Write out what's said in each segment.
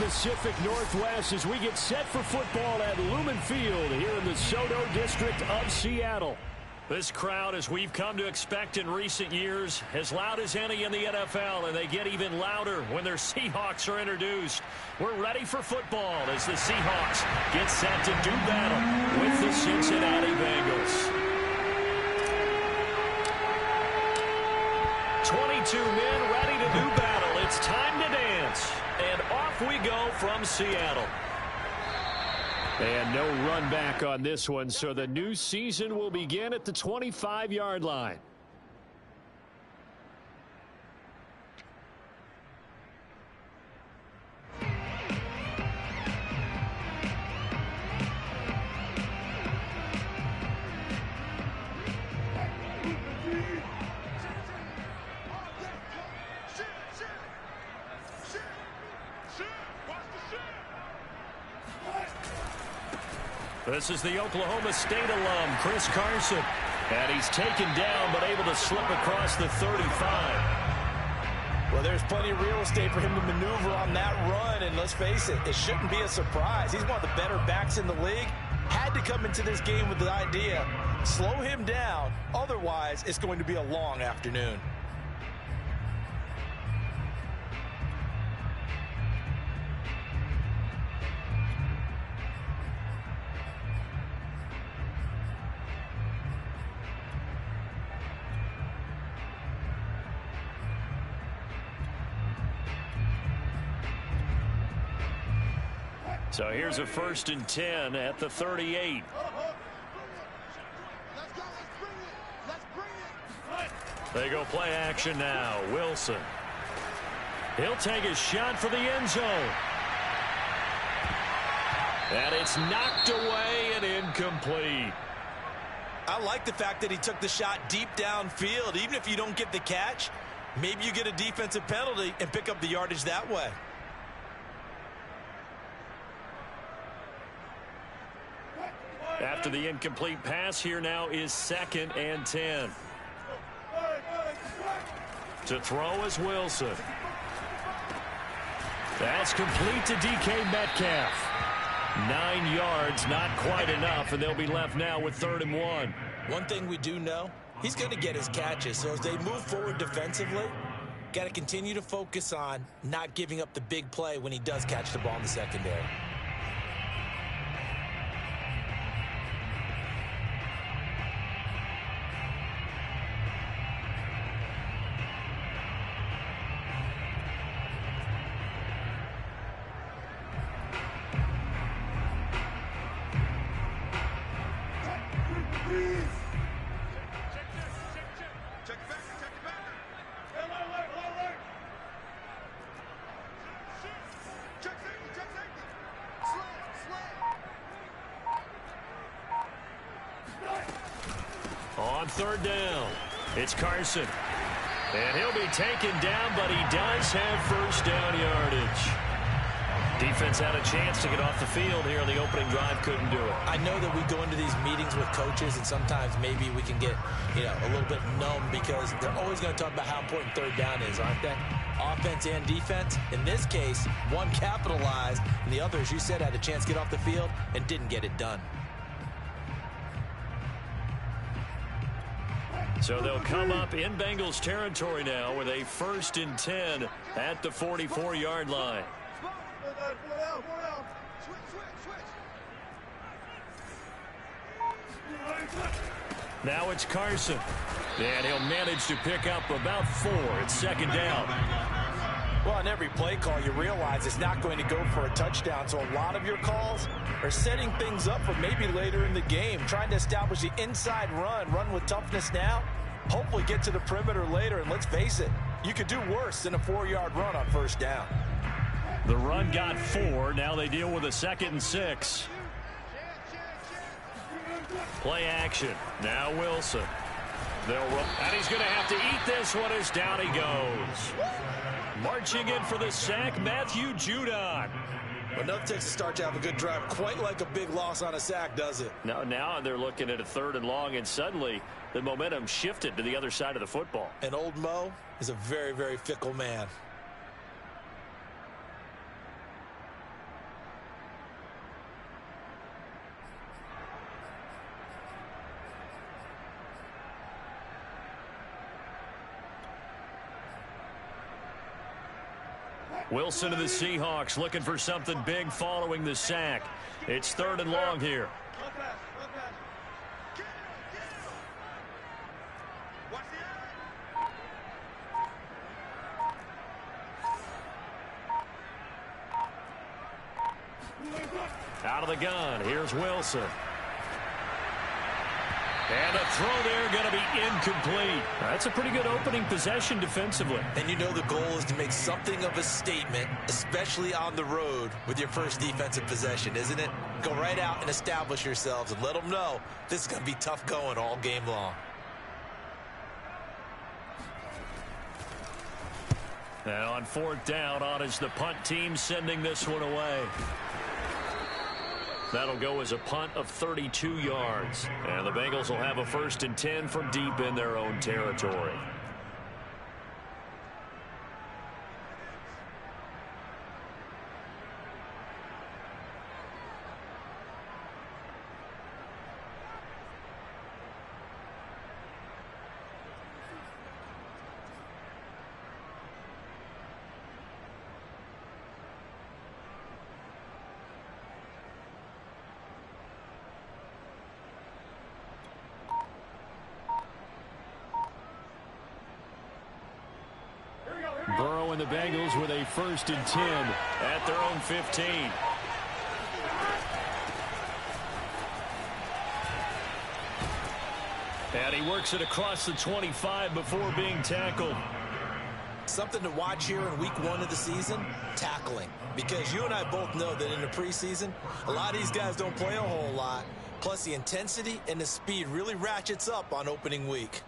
Pacific Northwest as we get set for football at Lumen Field here in the SoDo district of Seattle. This crowd, as we've come to expect in recent years, as loud as any in the NFL, and they get even louder when their Seahawks are introduced. We're ready for football as the Seahawks get set to do battle with the Cincinnati Bengals. 22 men ready to do battle. It's time to dance. And off we go from Seattle. And no run back on this one, so the new season will begin at the 25-yard line. This is the Oklahoma State alum, Chris Carson. And he's taken down, but able to slip across the 35. Well, there's plenty of real estate for him to maneuver on that run. And let's face it, it shouldn't be a surprise. He's one of the better backs in the league. Had to come into this game with the idea, slow him down. Otherwise, it's going to be a long afternoon. So here's a 1st and 10 at the 38. They go play action now. Wilson. He'll take a shot for the end zone. And it's knocked away and incomplete. I like the fact that he took the shot deep downfield. Even if you don't get the catch, maybe you get a defensive penalty and pick up the yardage that way. After the incomplete pass, here now is 2nd and 10. To throw is Wilson. That's complete to DK Metcalf. 9 yards, not quite enough, and they'll be left now with 3rd and 1. One thing we do know, he's going to get his catches. So as they move forward defensively, got to continue to focus on not giving up the big play when he does catch the ball in the secondary. On 3rd down, it's Carson. And he'll be taken down, but he does have 1st down yardage. Defense had a chance to get off the field here on the opening drive, couldn't do it. I know that we go into these meetings with coaches, and sometimes maybe we can get, a little bit numb because they're always going to talk about how important 3rd down is, aren't they? Offense and defense. In this case, one capitalized, and the other, as you said, had a chance to get off the field and didn't get it done. So they'll come up in Bengals territory now with a 1st and 10 at the 44-yard line. Now it's Carson. And he'll manage to pick up about 4. It's 2nd down. Well, on every play call, you realize it's not going to go for a touchdown. So a lot of your calls are setting things up for maybe later in the game, trying to establish the inside run with toughness now, hopefully get to the perimeter later. And let's face it, you could do worse than a 4-yard run on 1st down. The run got 4. Now they deal with a 2nd and 6. Play action. Now Wilson. They'll run, and he's going to have to eat this one as down he goes. Marching in for the sack, Matthew Judon. But nothing takes a start to have a good drive quite like a big loss on a sack, does it? Now they're looking at a 3rd and long, and suddenly the momentum shifted to the other side of the football. And old Mo is a very, very fickle man. Wilson of the Seahawks looking for something big following the sack. It's 3rd and long here. Out of the gun, here's Wilson. And a throw there going to be incomplete. That's a pretty good opening possession defensively. And you know the goal is to make something of a statement, especially on the road with your first defensive possession, isn't it? Go right out and establish yourselves and let them know this is going to be tough going all game long. And on 4th down, on is the punt team sending this one away. That'll go as a punt of 32 yards. And the Bengals will have a 1st and 10 from deep in their own territory. Burrow and the Bengals with a 1st and 10 at their own 15. And he works it across the 25 before being tackled. Something to watch here in week 1 of the season, tackling. Because you and I both know that in the preseason, a lot of these guys don't play a whole lot. Plus the intensity and the speed really ratchets up on opening week.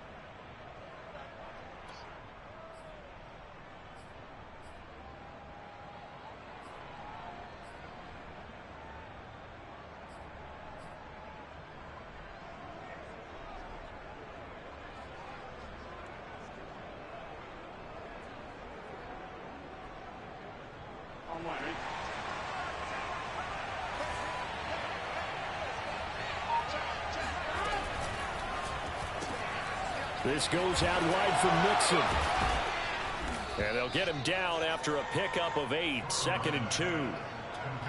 This goes out wide for Mixon. And they'll get him down after a pickup of 8, 2nd and 2.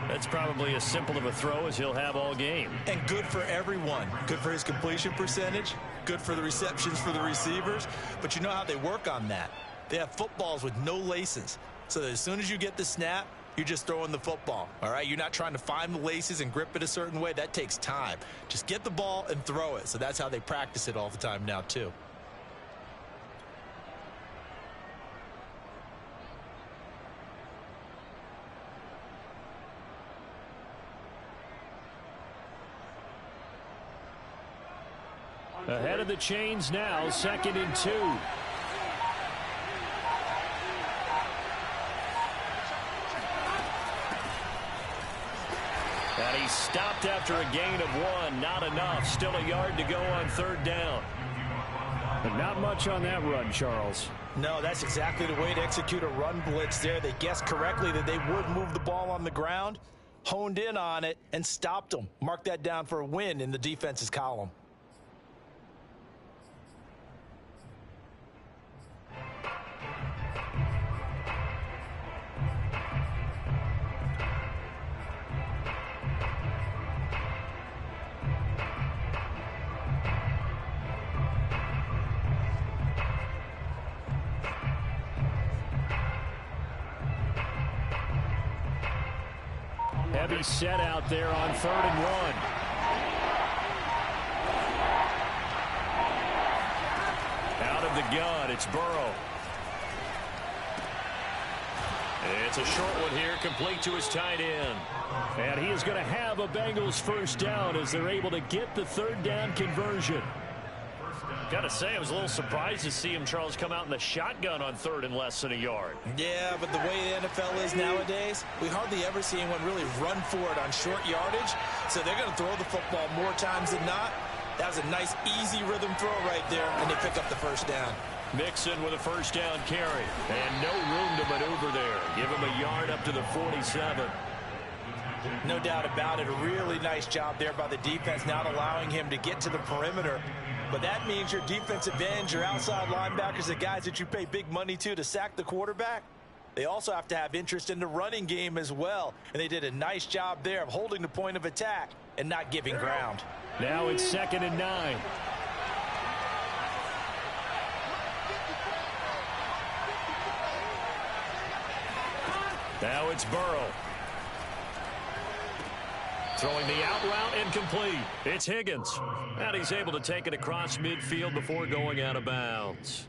That's probably as simple of a throw as he'll have all game. And good for everyone. Good for his completion percentage. Good for the receptions for the receivers. But you know how they work on that. They have footballs with no laces. So that as soon as you get the snap, you're just throwing the football. All right, you're not trying to find the laces and grip it a certain way. That takes time. Just get the ball and throw it. So that's how they practice it all the time now, too. Ahead of the chains now, 2nd and 2. And he's stopped after a gain of 1. Not enough. Still a yard to go on 3rd down. But not much on that run, Charles. No, that's exactly the way to execute a run blitz there. They guessed correctly that they would move the ball on the ground, honed in on it, and stopped them. Mark that down for a win in the defense's column. Heavy set out there on 3rd and 1. Out of the gun, it's Burrow. It's a short one here, complete to his tight end. And he is going to have a Bengals 1st down as they're able to get the 3rd down conversion. Got to say, I was a little surprised to see him, Charles, come out in the shotgun on 3rd and less than a yard. Yeah, but the way the NFL is nowadays, we hardly ever see anyone really run for it on short yardage. So they're going to throw the football more times than not. That was a nice, easy rhythm throw right there, and they pick up the 1st down. Mixon with a 1st down carry. And no room to maneuver there. Give him a yard up to the 47. No doubt about it. A really nice job there by the defense, not allowing him to get to the perimeter. But that means your defensive ends, your outside linebackers, the guys that you pay big money to sack the quarterback, They also have to have interest in the running game as well. And they did a nice job there of holding the point of attack and not giving ground. Now it's 2nd and 9. Now it's Burrow. Throwing the out route incomplete. It's Higgins. And he's able to take it across midfield before going out of bounds.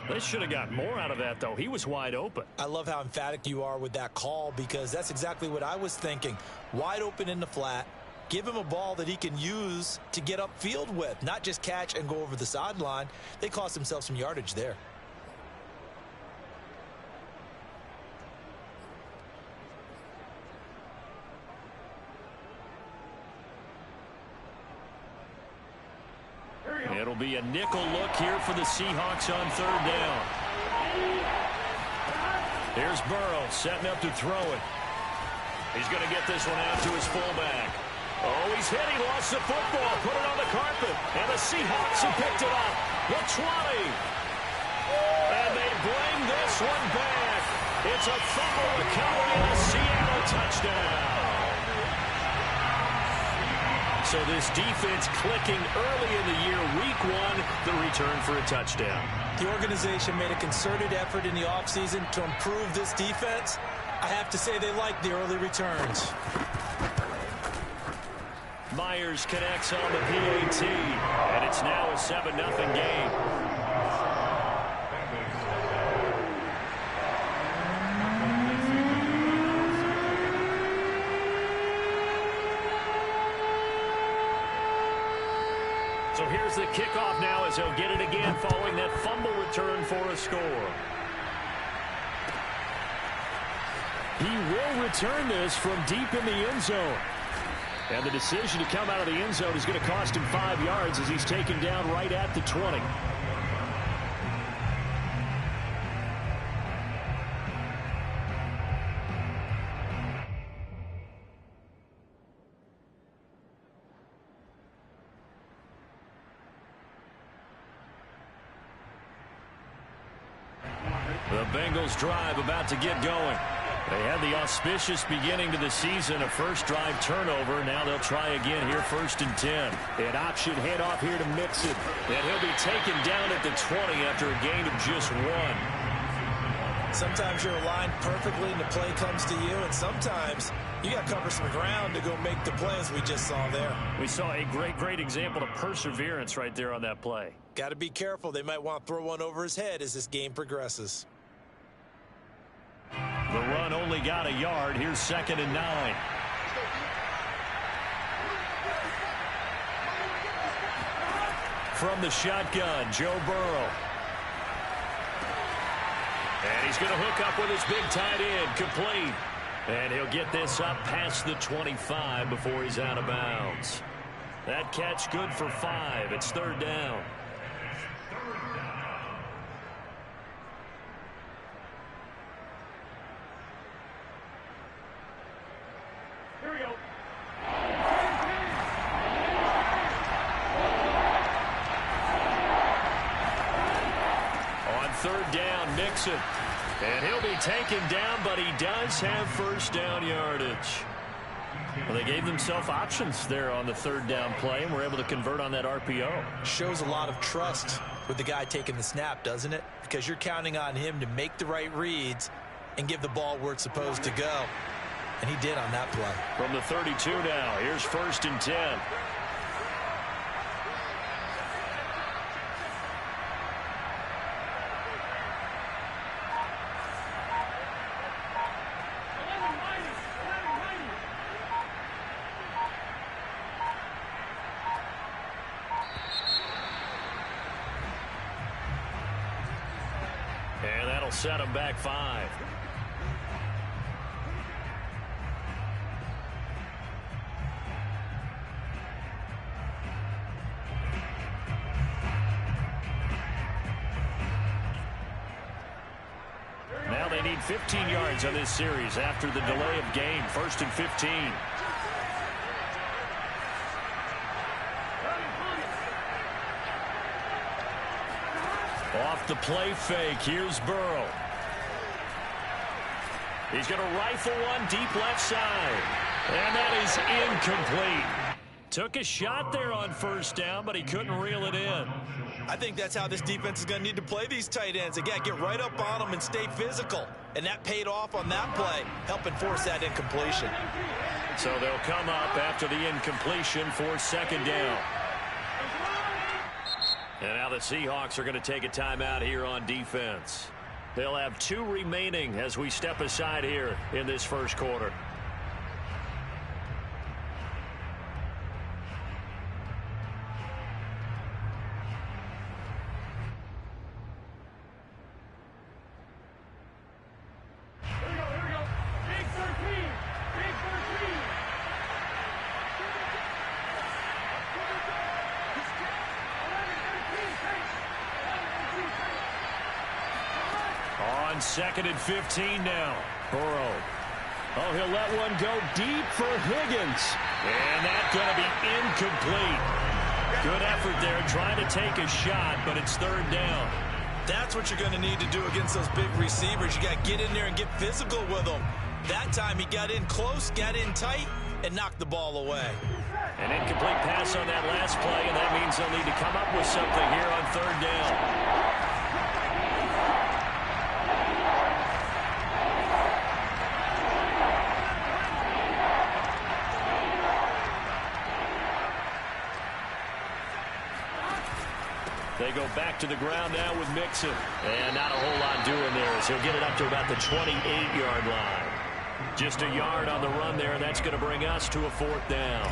They should have got more out of that, though. He was wide open. I love how emphatic you are with that call, because that's exactly what I was thinking. Wide open in the flat. Give him a ball that he can use to get upfield with, not just catch and go over the sideline. They cost themselves some yardage there. It'll be a nickel look here for the Seahawks on 3rd down. Here's Burrow setting up to throw it. He's going to get this one out to his fullback. Oh, he's hit. He lost the football. Put it on the carpet. And the Seahawks have picked it up. The 20. And they bring this one back. It's a fumble recovery and a Seattle touchdown. So this defense clicking early in the year, week 1, the return for a touchdown. The organization made a concerted effort in the offseason to improve this defense. I have to say they like the early returns. Myers connects on the PAT, and it's now a 7-0 game. So here's the kickoff now as he'll get it again following that fumble return for a score. He will return this from deep in the end zone. And the decision to come out of the end zone is going to cost him 5 yards as he's taken down right at the 20. The Bengals drive about to get going. They had the auspicious beginning to the season, a first drive turnover. Now they'll try again here, 1st and 10. An option handoff here to Mixon. And he'll be taken down at the 20 after a gain of just 1. Sometimes you're aligned perfectly and the play comes to you, and sometimes you got to cover some ground to go make the play, as we just saw there. We saw a great example of perseverance right there on that play. Got to be careful. They might want to throw one over his head as this game progresses. The run only got a yard. Here's 2nd and 9. From the shotgun, Joe Burrow. And he's going to hook up with his big tight end, complete. And he'll get this up past the 25 before he's out of bounds. That catch good for 5. It's 3rd down. Here we go. On 3rd down, Mixon. And he'll be taken down, but he does have first down yardage. Well, they gave themselves options there on the 3rd down play, and were able to convert on that RPO. Shows a lot of trust with the guy taking the snap, doesn't it? Because you're counting on him to make the right reads and give the ball where it's supposed to go. And he did on that play. From the 32 now, here's 1st and 10. And that'll set him back 5. Now they need 15 yards on this series after the delay of game. 1st and 15. Off the play fake, here's Burrow. He's going to rifle one deep left side. And that is incomplete. Took a shot there on first down, but he couldn't reel it in. I think that's how this defense is going to need to play these tight ends. Again, get right up on them and stay physical. And that paid off on that play, helping force that incompletion. So they'll come up after the incompletion for second down. And now the Seahawks are going to take a timeout here on defense. They'll have 2 remaining as we step aside here in this first quarter. On 2nd and 15 now. Burrow. Oh, he'll let one go deep for Higgins. And that's going to be incomplete. Good effort there trying to take a shot, but it's 3rd down. That's what you're going to need to do against those big receivers. You got to get in there and get physical with them. That time he got in close, got in tight, and knocked the ball away. An incomplete pass on that last play, and that means they'll need to come up with something here on 3rd down. They go back to the ground now with Mixon. And not a whole lot doing there as he'll get it up to about the 28-yard line. Just a yard on the run there, and that's going to bring us to a 4th down.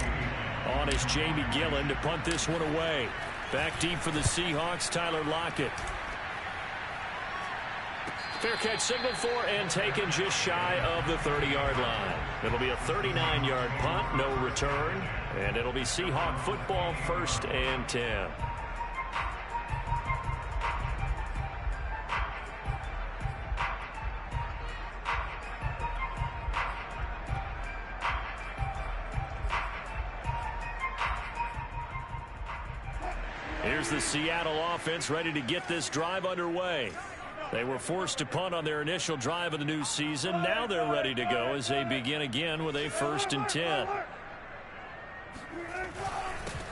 On is Jamie Gillen to punt this one away. Back deep for the Seahawks, Tyler Lockett. Fair catch signaled for and taken just shy of the 30-yard line. It'll be a 39-yard punt, no return. And it'll be Seahawk football, 1st and 10. Here's the Seattle offense ready to get this drive underway. They were forced to punt on their initial drive of the new season. Now they're ready to go as they begin again with a 1st and 10.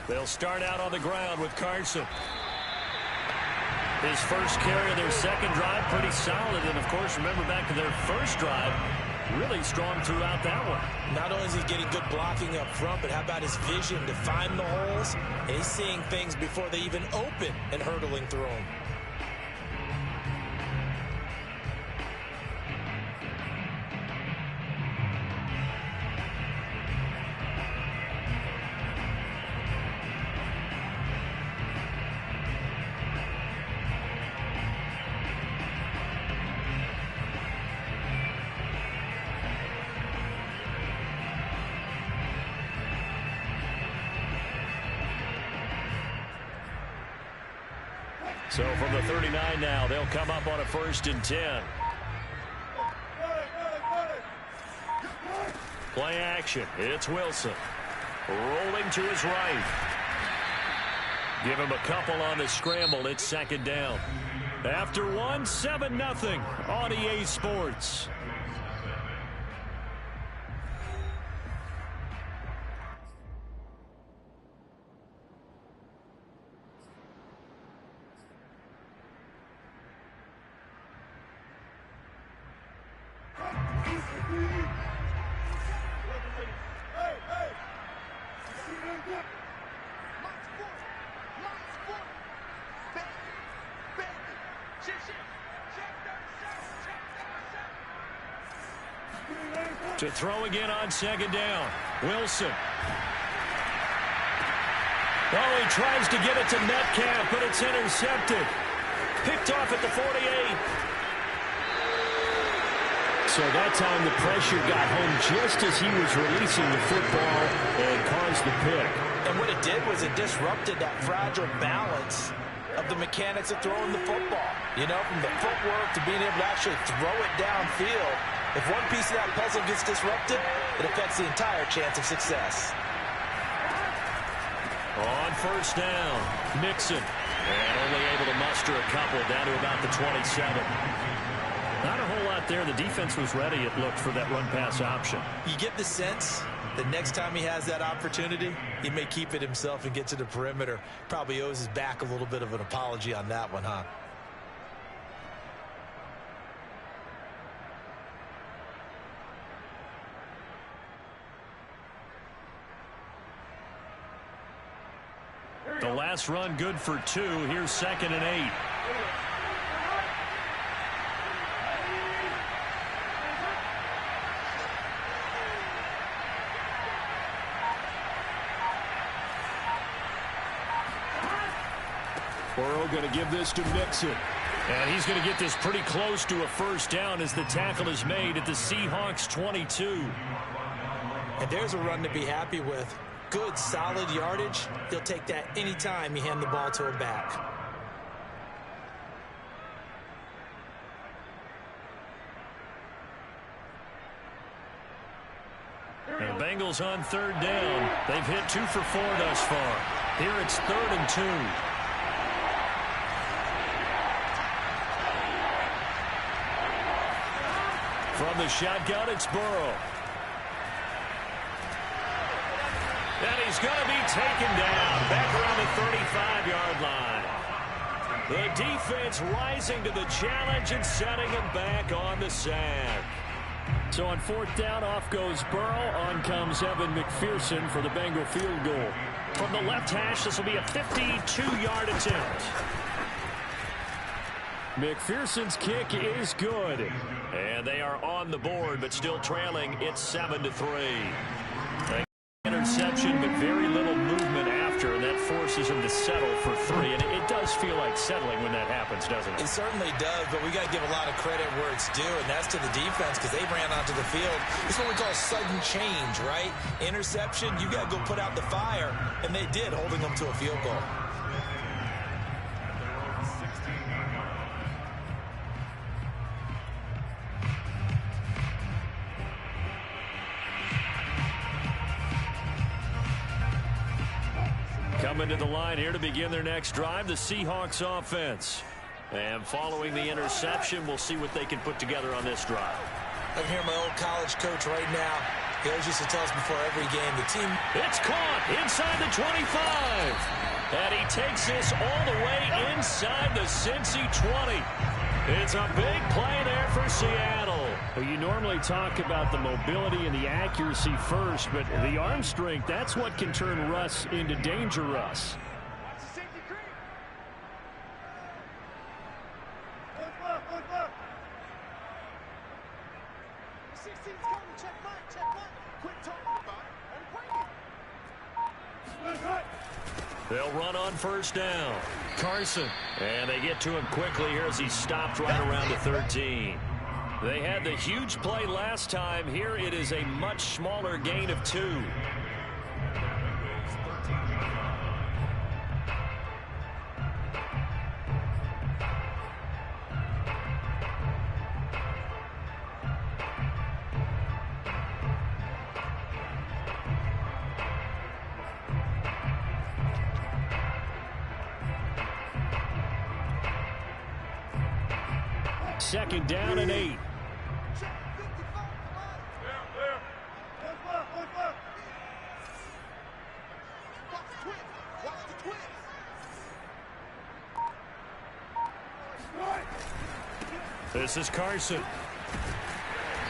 They'll start out on the ground with Carson. His first carry of their second drive, pretty solid. And, of course, remember back to their first drive, really strong throughout that one. Not only is he getting good blocking up front, but how about his vision to find the holes? And he's seeing things before they even open and hurdling through them. So from the 39 now, they'll come up on a 1st and 10. Play action. It's Wilson. Rolling to his right. Give him a couple on the scramble. It's 2nd down. After 1, 7-0 on EA Sports. To throw again on 2nd down. Wilson. Oh, he tries to get it to Metcalf, but it's intercepted. Picked off at the 48. So that time the pressure got home just as he was releasing the football and caused the pick. And what it did was it disrupted that fragile balance of the mechanics of throwing the football. You know, from the footwork to being able to actually throw it downfield. If one piece of that puzzle gets disrupted, it affects the entire chance of success. On 1st down, Mixon. And only able to muster a couple down to about the 27. Not a whole lot there. The defense was ready, it looked, for that run-pass option. You get the sense that next time he has that opportunity, he may keep it himself and get to the perimeter. Probably owes his back a little bit of an apology on that one, huh? The last run good for 2. Here's 2nd and 8. Burrow going to give this to Mixon. And he's going to get this pretty close to a first down as the tackle is made at the Seahawks 22. And there's a run to be happy with. Good, solid yardage. He'll take that anytime you hand the ball to a back. And the Bengals on 3rd down. They've hit 2 for 4 thus far. Here it's 3rd and 2. From the shotgun, it's Burrow. And he's going to be taken down back around the 35-yard line. The defense rising to the challenge and setting him back on the sack. So on 4th down, off goes Burrow. On comes Evan McPherson for the Bengal field goal. From the left hash, this will be a 52-yard attempt. McPherson's kick is good. And they are on the board, but still trailing. It's 7-3. Interception, but very little movement after, and that forces him to settle for 3. And it does feel like settling when that happens, doesn't it? It certainly does, but we got to give a lot of credit where it's due, and that's to the defense because they ran onto the field. It's what we call sudden change, right? Interception, you got to go put out the fire, and they did, holding them to a field goal. Coming to the line here to begin their next drive, the Seahawks offense. And following the interception, we'll see what they can put together on this drive. I'm hearing my old college coach right now. He always used to tell us before every game, the team... It's caught inside the 25. And he takes this all the way inside the Cincy 20. It's a big play there for Seattle. Well, you normally talk about the mobility and the accuracy first, but the arm strength, that's what can turn Russ into danger Russ. They'll run on 1st down. Carson. And they get to him quickly here as he stopped right around the 13. They had the huge play last time. Here it is a much smaller gain of 2. Second down and 8. This is Carson.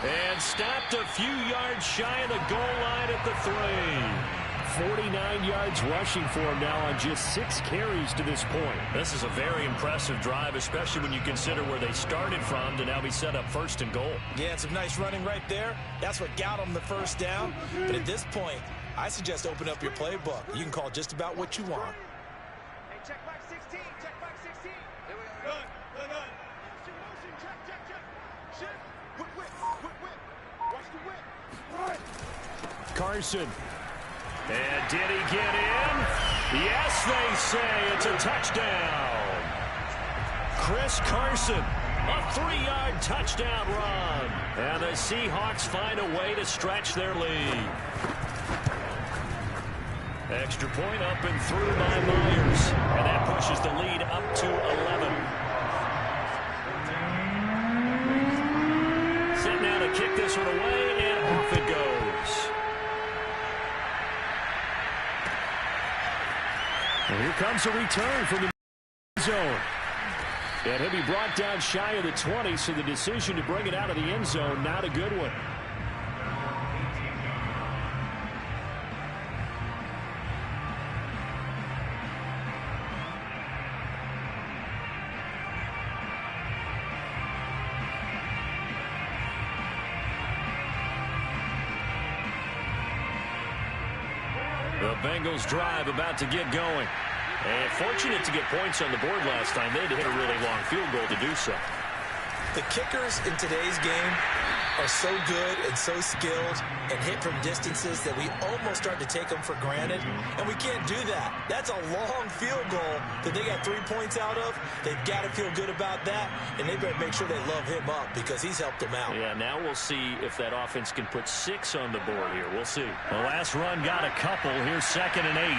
And stopped a few yards shy of the goal line at the 3. 49 yards rushing for him now on just 6 carries to this point. This is a very impressive drive, especially when you consider where they started from to now be set up 1st and goal. Yeah, some nice running right there. That's what got them the first down. But at this point, I suggest open up your playbook. You can call just about what you want. Hey, check back 16. Check back 16. Here we go. Good. Motion. Check. Shift. Whip. Watch the whip. Right. Carson. And did he get in? Yes, they say it's a touchdown. Chris Carson, a 3-yard touchdown run. And the Seahawks find a way to stretch their lead. Extra point up and through by Myers. And that pushes the lead up to 11. kick this one away, and off it goes. And here comes a return from the zone. And he'll be brought down shy of the 20, so the decision to bring it out of the end zone, not a good one. The Bengals drive about to get going. And fortunate to get points on the board last time. They had to hit a really long field goal to do so. The kickers in today's game are so good and so skilled and hit from distances that we almost start to take them for granted. And we can't do that. That's a long field goal that they got 3 points out of. They've got to feel good about that. And they better make sure they love him up because he's helped them out. Yeah, now we'll see if that offense can put 6 on the board here. We'll see. The last run got a couple. Here's 2nd and 8.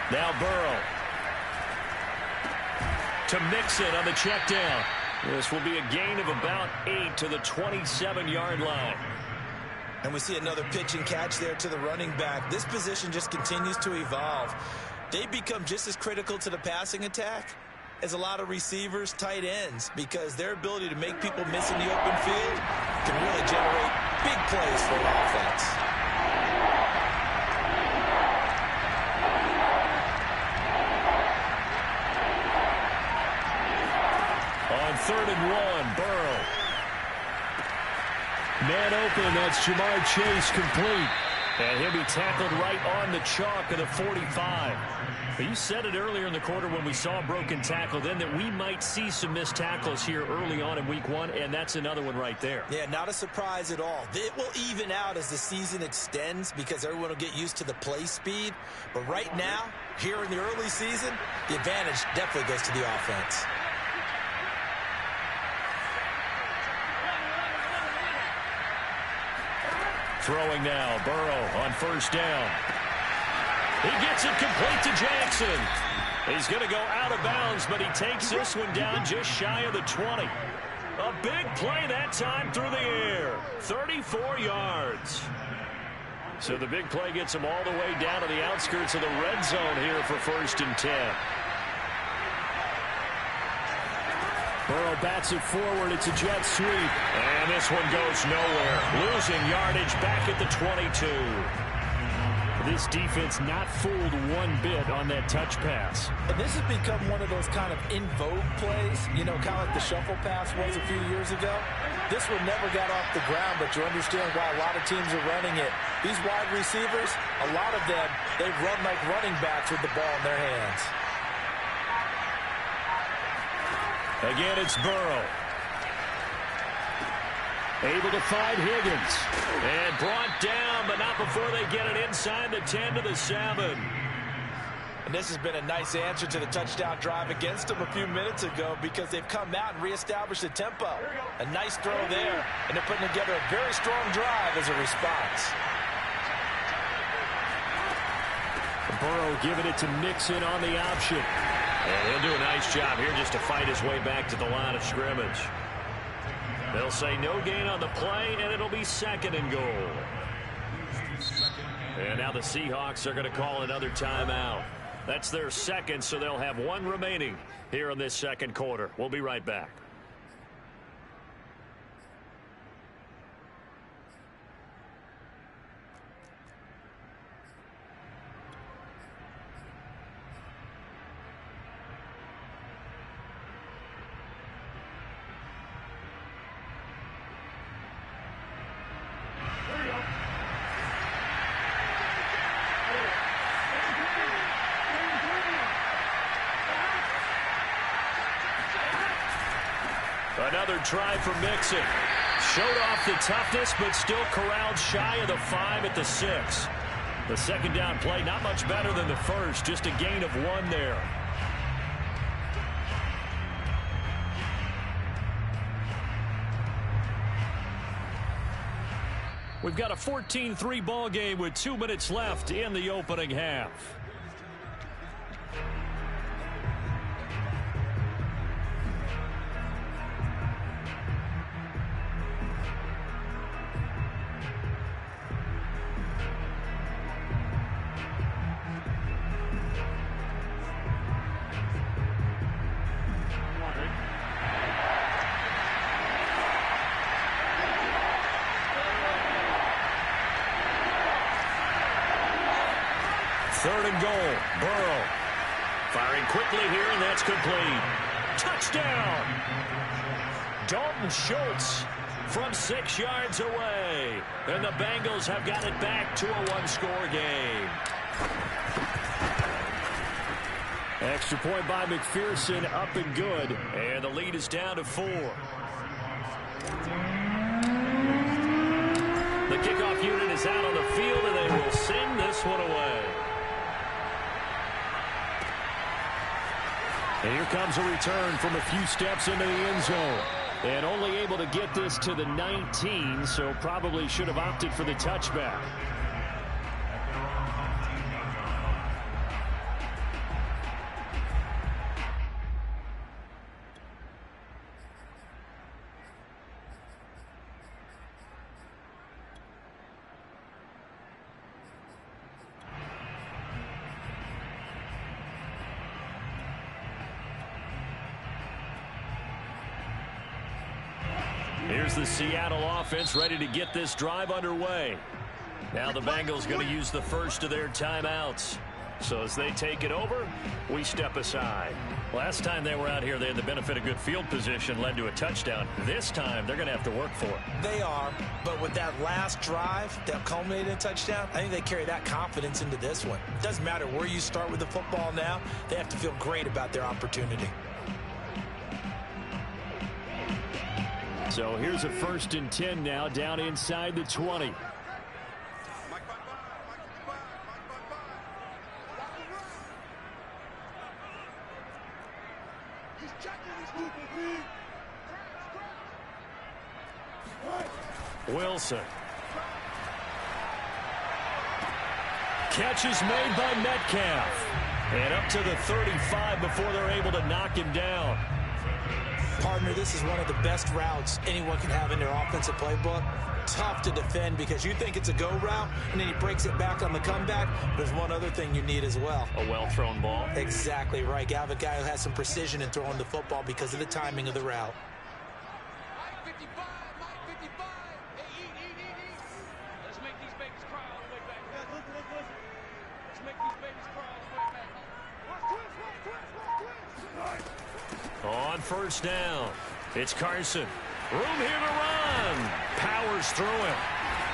Now Burrow to Mixon on the check down. This will be a gain of about 8 to the 27-yard line. And we see another pitch and catch there to the running back. This position just continues to evolve. They become just as critical to the passing attack as a lot of receivers, tight ends, because their ability to make people miss in the open field can really generate big plays for an offense. On 3rd and 1, Burrow. Man open, that's Jamar Chase complete. And he'll be tackled right on the chalk of the 45. But you said it earlier in the quarter when we saw a broken tackle then that we might see some missed tackles here early on in week 1, and that's another one right there. Yeah, not a surprise at all. It will even out as the season extends because everyone will get used to the play speed. But right now, here in the early season, the advantage definitely goes to the offense. Throwing now, Burrow on 1st down. He gets it complete to Jackson. He's going to go out of bounds, but he takes this one down just shy of the 20. A big play that time through the air. 34 yards. So the big play gets him all the way down to the outskirts of the red zone here for 1st and 10. Burrow bats it forward. It's a jet sweep. And this one goes nowhere. Losing yardage back at the 22. This defense not fooled one bit on that touch pass. And this has become one of those kind of in vogue plays, you know, kind of like the shuffle pass was a few years ago. This one never got off the ground, but you understand why a lot of teams are running it. These wide receivers, a lot of them, they run like running backs with the ball in their hands. Again, it's Burrow. Able to find Higgins. And brought down, but not before they get it inside the 10 to the 7. And this has been a nice answer to the touchdown drive against them a few minutes ago because they've come out and reestablished the tempo. A nice throw there, and they're putting together a very strong drive as a response. Burrow giving it to Mixon on the option. And he'll do a nice job here just to fight his way back to the line of scrimmage. They'll say no gain on the play, and it'll be 2nd and goal. And now the Seahawks are going to call another timeout. That's their 2nd, so they'll have 1 remaining here in this 2nd quarter. We'll be right back. Another try for Mixon. Showed off the toughness, but still corralled shy of the 5 at the 6. The 2nd down play, not much better than the first, just a gain of 1 there. We've got a 14-3 ball game with 2 minutes left in the opening half. 3rd and goal. Burrow firing quickly here, and that's complete. Touchdown! Dalton Schultz from 6 yards away. And the Bengals have got it back to a one-score game. Extra point by McPherson, up and good. And the lead is down to 4. The kickoff unit is out on the field, and they will send this one away. And here comes a return from a few steps into the end zone. And only able to get this to the 19, so probably should have opted for the touchback. Here's the Seattle offense ready to get this drive underway. Now the Bengals going to use the first of their timeouts. So as they take it over, we step aside. Last time they were out here, they had the benefit of good field position, led to a touchdown. This time, they're going to have to work for it. They are, but with that last drive that culminated in a touchdown, I think they carry that confidence into this one. It doesn't matter where you start with the football now. They have to feel great about their opportunity. So here's a 1st and 10 now, down inside the 20. Wilson. Catch is made by Metcalf. And up to the 35 before they're able to knock him down. Partner, this is one of the best routes anyone can have in their offensive playbook. Tough to defend because you think it's a go route, and then he breaks it back on the comeback. There's one other thing you need as well. A well-thrown ball. Exactly right. You have a guy who has some precision in throwing the football because of the timing of the route. Let's make these babies cry all the way back. Let's make these babies cry all the way back. On 1st down, it's Carson. Room here to run. Powers through him.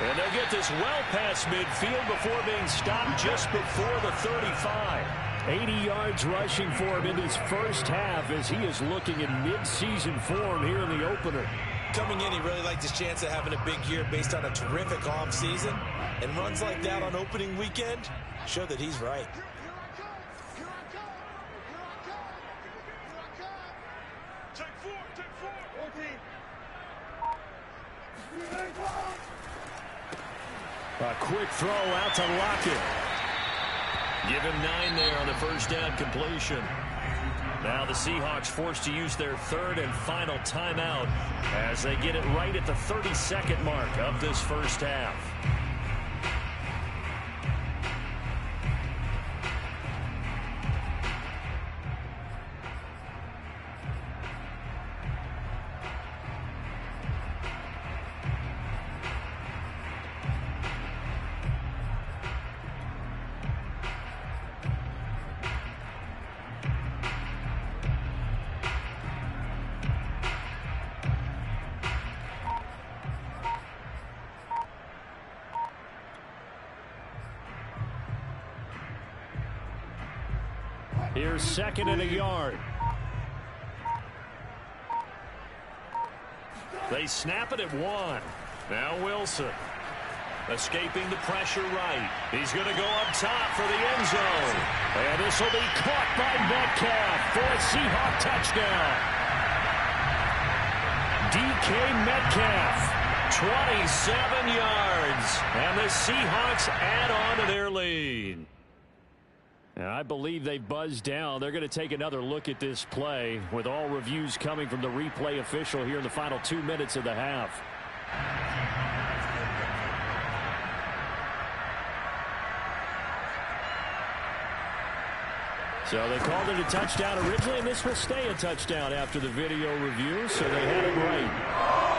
And they'll get this well past midfield before being stopped just before the 35. 80 yards rushing for him in his first half as he is looking in mid-season form here in the opener. Coming in, he really liked his chance of having a big year based on a terrific offseason. And runs like that on opening weekend show that he's right. A quick throw out to Lockett. Give him 9 there on the 1st down completion. Now the Seahawks forced to use their 3rd and final timeout as they get it right at the 32nd mark of this first half. Here's 2nd and a yard. They snap it at 1. Now Wilson. Escaping the pressure right. He's going to go up top for the end zone. And this will be caught by Metcalf for a Seahawk touchdown. DK Metcalf, 27 yards. And the Seahawks add on to their lead. And I believe they've buzzed down. They're going to take another look at this play with all reviews coming from the replay official here in the final 2 minutes of the half. So they called it a touchdown originally, and this will stay a touchdown after the video review, so they had it right.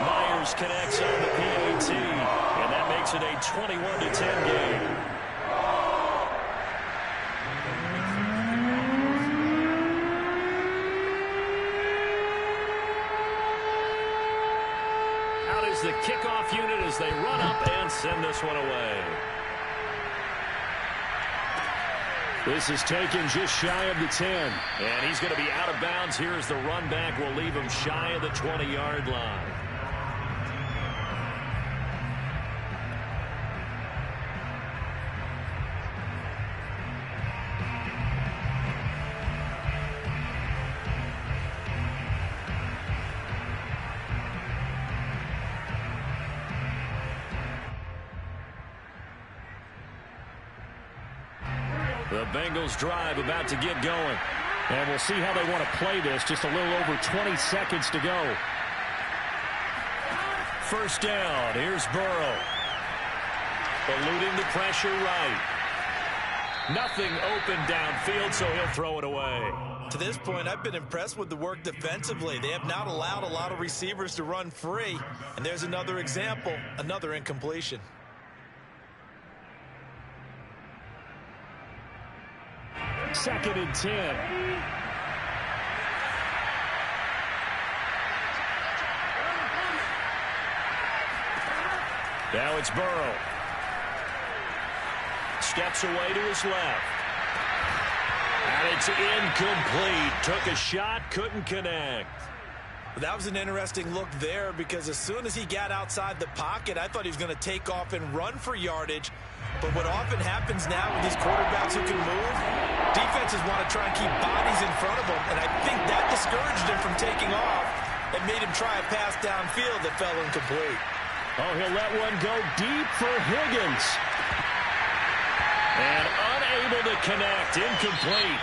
Myers connects on the PAT, and that makes it a 21-10 game. out as the kickoff unit as they run up and send this one away. This is taken just shy of the 10. And he's going to be out of bounds here as the run back will leave him shy of the 20-yard line. The Bengals drive about to get going. And we'll see how they want to play this. Just a little over 20 seconds to go. First down. Here's Burrow. Eluding the pressure right. Nothing open downfield, so he'll throw it away. To this point, I've been impressed with the work defensively. They have not allowed a lot of receivers to run free. And there's another example, another incompletion. Second and 10. Now it's Burrow. Steps away to his left. And it's incomplete. Took a shot, couldn't connect. That was an interesting look there because as soon as he got outside the pocket, I thought he was going to take off and run for yardage. But what often happens now with these quarterbacks who can move, defenses want to try and keep bodies in front of them, and I think that discouraged him from taking off and made him try a pass downfield that fell incomplete. Oh, he'll let one go deep for Higgins. And unable to connect, incomplete.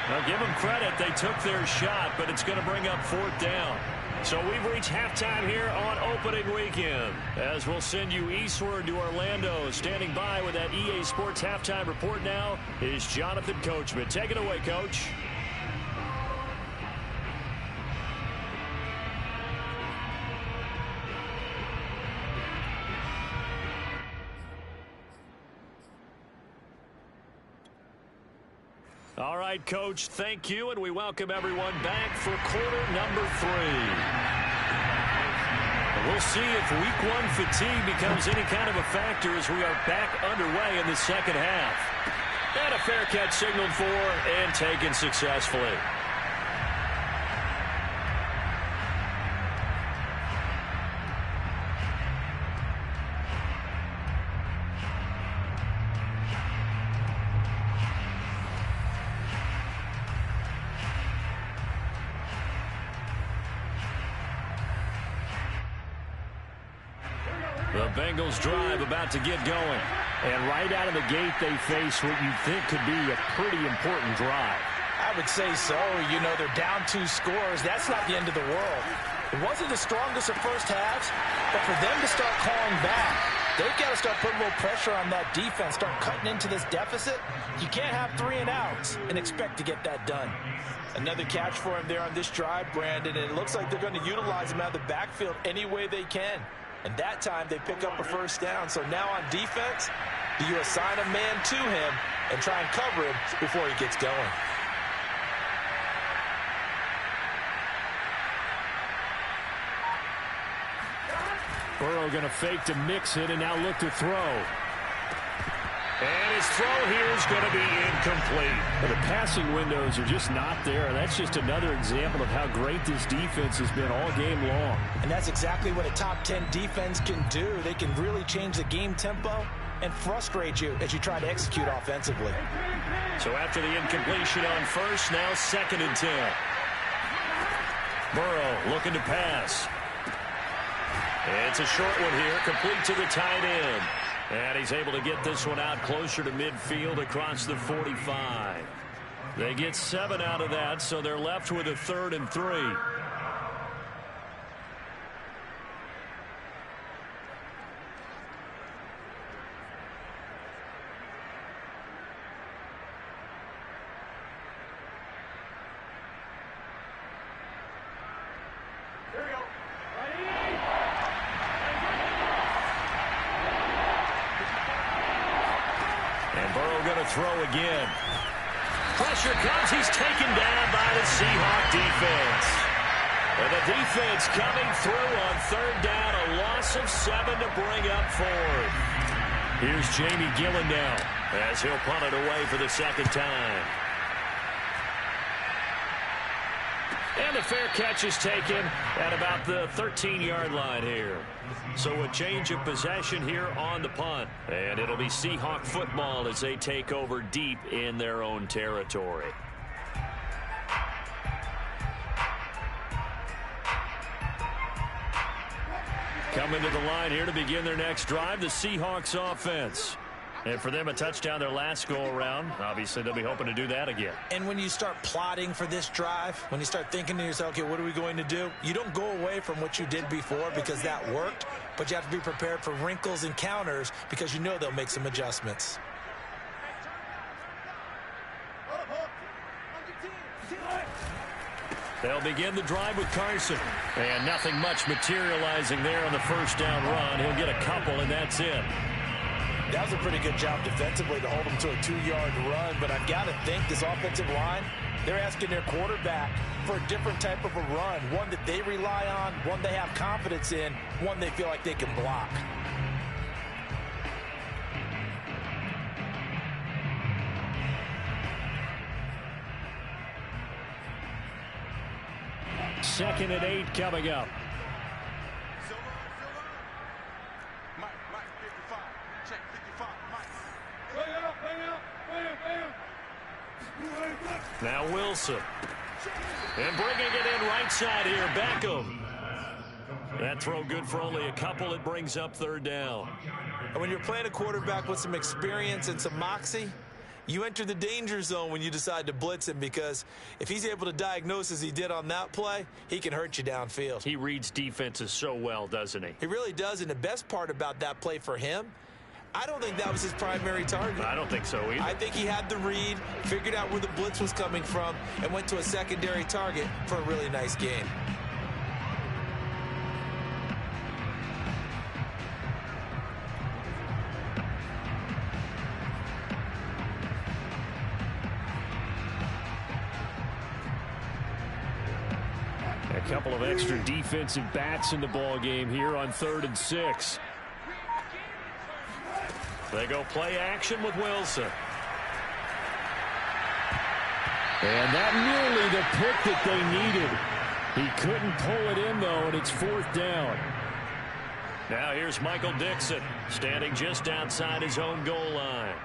Now give them credit, they took their shot, but it's going to bring up fourth down. So we've reached halftime here on opening weekend. As we'll send you eastward to Orlando. Standing by with that EA Sports halftime report now is Jonathan Coachman. Take it away, Coach. All right, Coach, thank you, and we welcome everyone back for quarter number 3. We'll see if week 1 fatigue becomes any kind of a factor as we are back underway in the second half. And a fair catch signaled for and taken successfully. The Bengals drive about to get going. And right out of the gate, they face what you think could be a pretty important drive. I would say so. You know, they're down 2 scores. That's not the end of the world. It wasn't the strongest of first halves, but for them to start calling back, they've got to start putting a little pressure on that defense, start cutting into this deficit. You can't have 3 and outs and expect to get that done. Another catch for him there on this drive, Brandon, and it looks like they're going to utilize him out of the backfield any way they can. And that time, they pick up a first down. So now on defense, do you assign a man to him and try and cover him before he gets going? Burrow going to fake to mix it and now look to throw. And his throw here is going to be incomplete. But the passing windows are just not there. That's just another example of how great this defense has been all game long. And that's exactly what a top 10 defense can do. They can really change the game tempo and frustrate you as you try to execute offensively. So after the incompletion on first, now second and 10. Burrow looking to pass. It's a short one here, complete to the tight end. And he's able to get this one out closer to midfield across the 45. They get 7 out of that, so they're left with a 3rd and 3. Throw again. Pressure comes. He's taken down by the Seahawk defense. And the defense coming through on third down. A loss of 7 to bring up fourth. Here's Jamie Gillen now as he'll punt it away for the second time. And the fair catch is taken at about the 13-yard line here. So a change of possession here on the punt. And it'll be Seahawk football as they take over deep in their own territory. Coming to the line here to begin their next drive, the Seahawks offense. And for them, a touchdown their last go-around. Obviously, they'll be hoping to do that again. And when you start plotting for this drive, when you start thinking to yourself, okay, what are we going to do? You don't go away from what you did before because that worked, but you have to be prepared for wrinkles and counters because you know they'll make some adjustments. They'll begin the drive with Carson. And nothing much materializing there on the first down run. He'll get a couple, and that's it. That was a pretty good job defensively to hold him to a 2-yard run, but I've got to think this offensive line, they're asking their quarterback for a different type of a run, one that they rely on, one they have confidence in, one they feel like they can block. Second and 8 coming up. Now Wilson. And bringing it in right side here, Beckham. That throw good for only a couple. It brings up third down. And when you're playing a quarterback with some experience and some moxie, you enter the danger zone when you decide to blitz him, because if he's able to diagnose as he did on that play, he can hurt you downfield. He reads defenses so well, doesn't he? He really does, and the best part about that play for him, I don't think that was his primary target. I don't think so either. I think he had the read, figured out where the blitz was coming from, and went to a secondary target for a really nice game. A couple of extra defensive backs in the ball game here on 3rd and 6. They go play action with Wilson. And that nearly the pick that they needed. He couldn't pull it in, though, and it's 4th down. Now here's Michael Dixon, standing just outside his own goal line.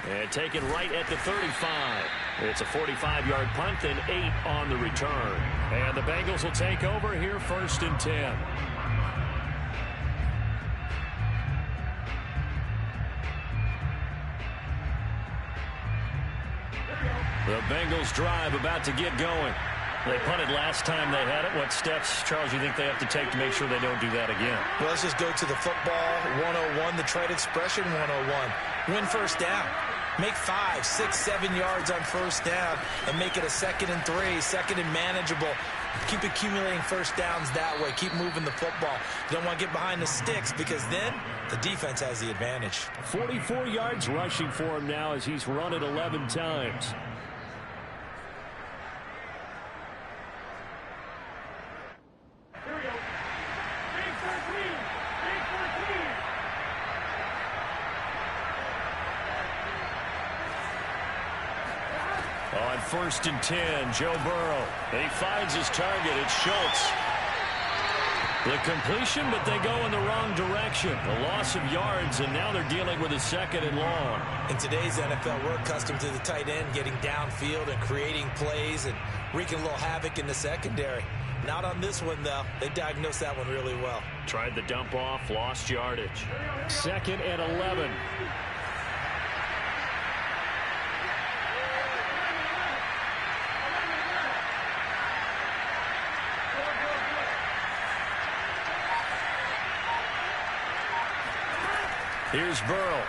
And taken right at the 35. It's a 45-yard punt and 8 on the return. And the Bengals will take over here 1st and 10. The Bengals drive about to get going. They punted last time they had it. What steps, Charles, you think they have to take to make sure they don't do that again? Well, let's just go to the football 101, the trade expression 101. Win first down. Make 5, 6, 7 yards on first down and make it a 2nd and 3, 2nd and manageable. Keep accumulating first downs that way. Keep moving the football. You don't want to get behind the sticks, because then the defense has the advantage. 44 yards rushing for him now as he's run it 11 times. On 1st and 10, Joe Burrow. He finds his target. It's Schultz. The completion, but they go in the wrong direction. A loss of yards, and now they're dealing with a 2nd and long. In today's NFL, we're accustomed to the tight end getting downfield and creating plays and wreaking a little havoc in the secondary. Not on this one, though. They diagnosed that one really well. Tried the dump off, lost yardage. 2nd and 11. Here's Burrow.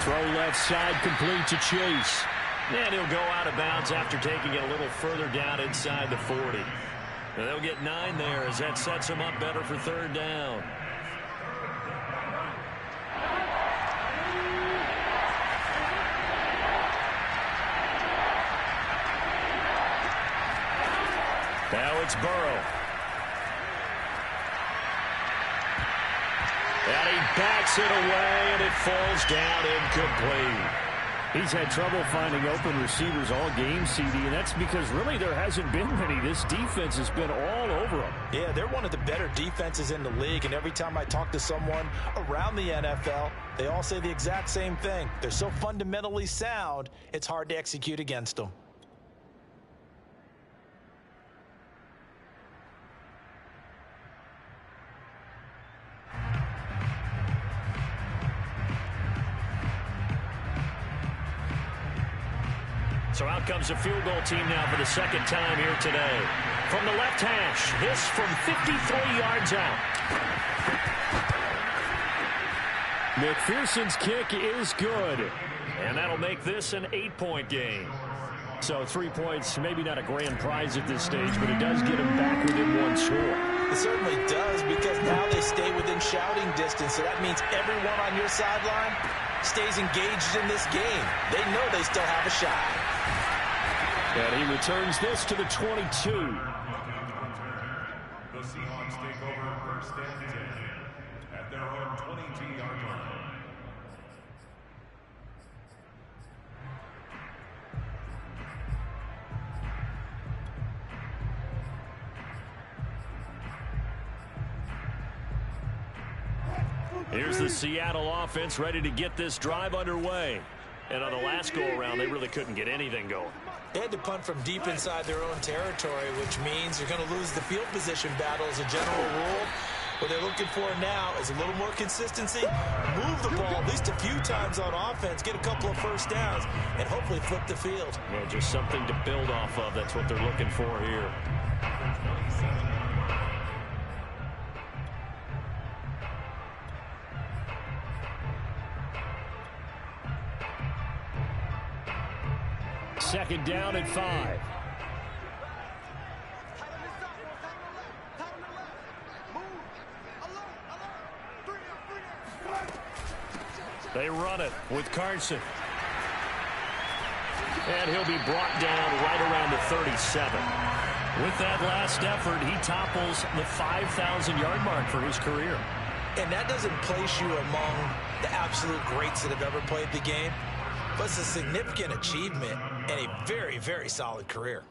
Throw left side, complete to Chase. And he'll go out of bounds after taking it a little further down inside the 40. And they'll get 9 there as that sets them up better for 3rd down. Now it's Burrow. And he backs it away, and it falls down incomplete. He's had trouble finding open receivers all game, CD, and that's because really there hasn't been many. This defense has been all over them. Yeah, they're one of the better defenses in the league, and every time I talk to someone around the NFL, they all say the exact same thing. They're so fundamentally sound, it's hard to execute against them. So out comes a field goal team now for the second time here today. From the left hash, this from 53 yards out. McPherson's kick is good. And that'll make this an 8-point game. So 3 points, maybe not a grand prize at this stage, but it does get them back within one score. It certainly does, because now they stay within shouting distance, so that means everyone on your sideline stays engaged in this game. They know they still have a shot. And he returns this to the 22. The Seahawks take over first and 10 at their own 22-yard line. Here's the Seattle offense ready to get this drive underway. And on the last go-around, they really couldn't get anything going. They had to punt from deep inside their own territory, which means you're going to lose the field position battle as a general rule. What they're looking for now is a little more consistency, move the ball at least a few times on offense, get a couple of first downs, and hopefully flip the field. Well, just something to build off of. That's what they're looking for here. Second down at 5. They run it with Carson. And he'll be brought down right around the 37. With that last effort, he topples the 5,000-yard mark for his career. And that doesn't place you among the absolute greats that have ever played the game, but it's a significant achievement and a very, very solid career.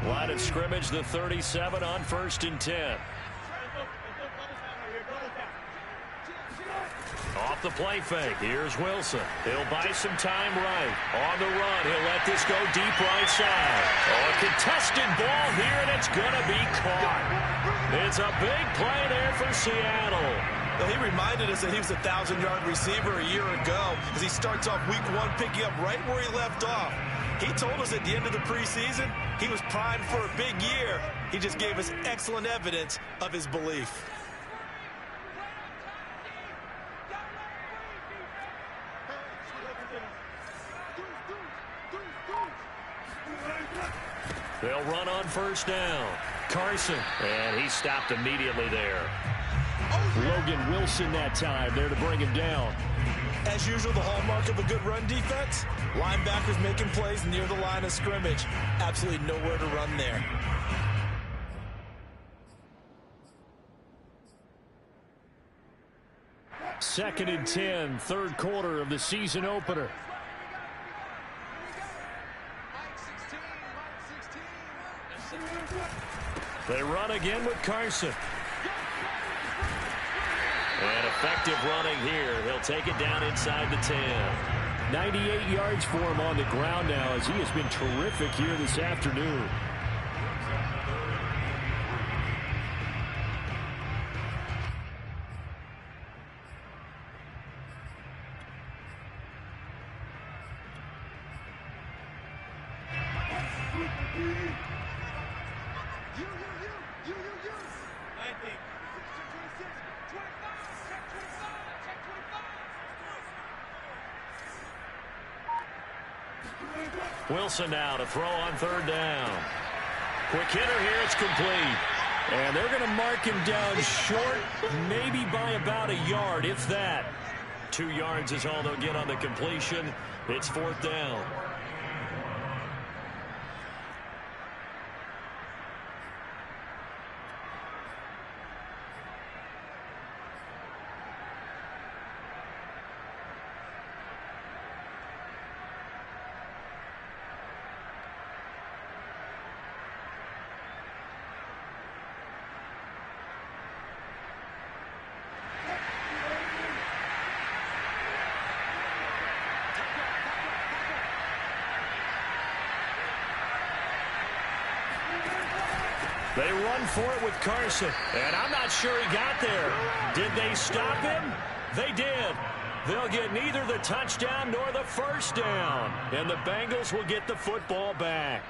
Line of scrimmage, the 37 on 1st and 10. Off the play fake. Here's Wilson. He'll buy some time right. On the run, he'll let this go deep right side. Oh, a contested ball here, and it's going to be caught. It's a big play there for Seattle. Well, he reminded us that he was a 1,000-yard receiver a year ago as he starts off week 1 picking up right where he left off. He told us at the end of the preseason he was primed for a big year. He just gave us excellent evidence of his belief. They'll run on 1st down. Carson, and he stopped immediately there. Logan Wilson that time there to bring him down. As usual, the hallmark of a good run defense, linebackers making plays near the line of scrimmage. Absolutely nowhere to run there. Second and 10, third quarter of the season opener. They run again with Carson. And effective running here. He'll take it down inside the 10. 98 yards for him on the ground now as he has been terrific here this afternoon. Wilson now to throw on 3rd down. Quick hitter here, it's complete. And they're going to mark him down short, maybe by about a yard, if that. 2 yards is all they'll get on the completion. It's 4th down. They run for it with Carson, and I'm not sure he got there. Did they stop him? They did. They'll get neither the touchdown nor the first down, and the Bengals will get the football back.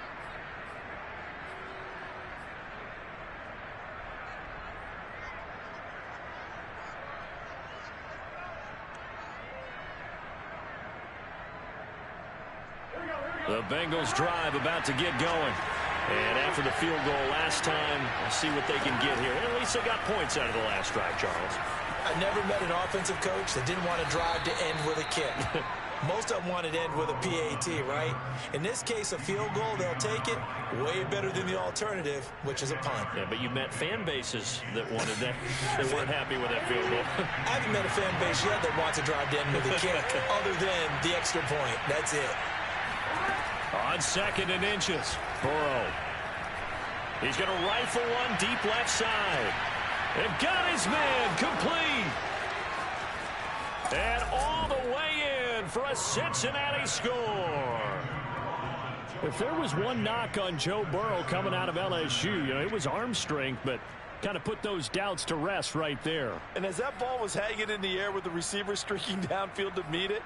The Bengals drive about to get going. And after the field goal last time, we'll see what they can get here. At least they got points out of the last drive, Charles. I never met an offensive coach that didn't want to drive to end with a kick. Most of them wanted to end with a PAT, right? In this case, a field goal, they'll take it. Way better than the alternative, which is a punt. Yeah, but you met fan bases that wanted that. They weren't happy with that field goal. I haven't met a fan base yet that wants to drive to end with a kick other than the extra point. That's it. On 2nd and inches, Burrow. He's going to rifle one deep left side. And got his man complete. And all the way in for a Cincinnati score. If there was one knock on Joe Burrow coming out of LSU, it was arm strength, but kind of put those doubts to rest right there. And as that ball was hanging in the air with the receiver streaking downfield to meet it,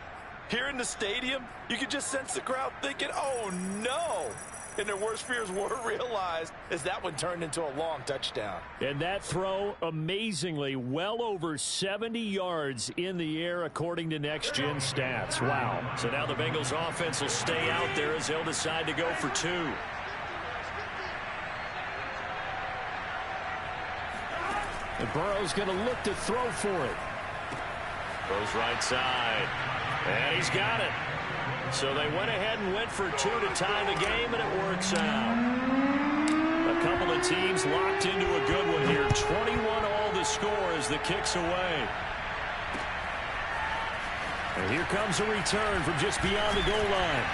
here in the stadium, you could just sense the crowd thinking, oh, no. And their worst fears were realized as that one turned into a long touchdown. And that throw, amazingly, well over 70 yards in the air, according to Next Gen Stats. Wow. So now the Bengals offense will stay out there as they'll decide to go for 2. And Burrow's going to look to throw for it. Goes right side. And he's got it. So they went ahead and went for 2 to tie the game, and it works out. A couple of teams locked into a good one here. 21-all the score as the kick's away. And here comes a return from just beyond the goal line.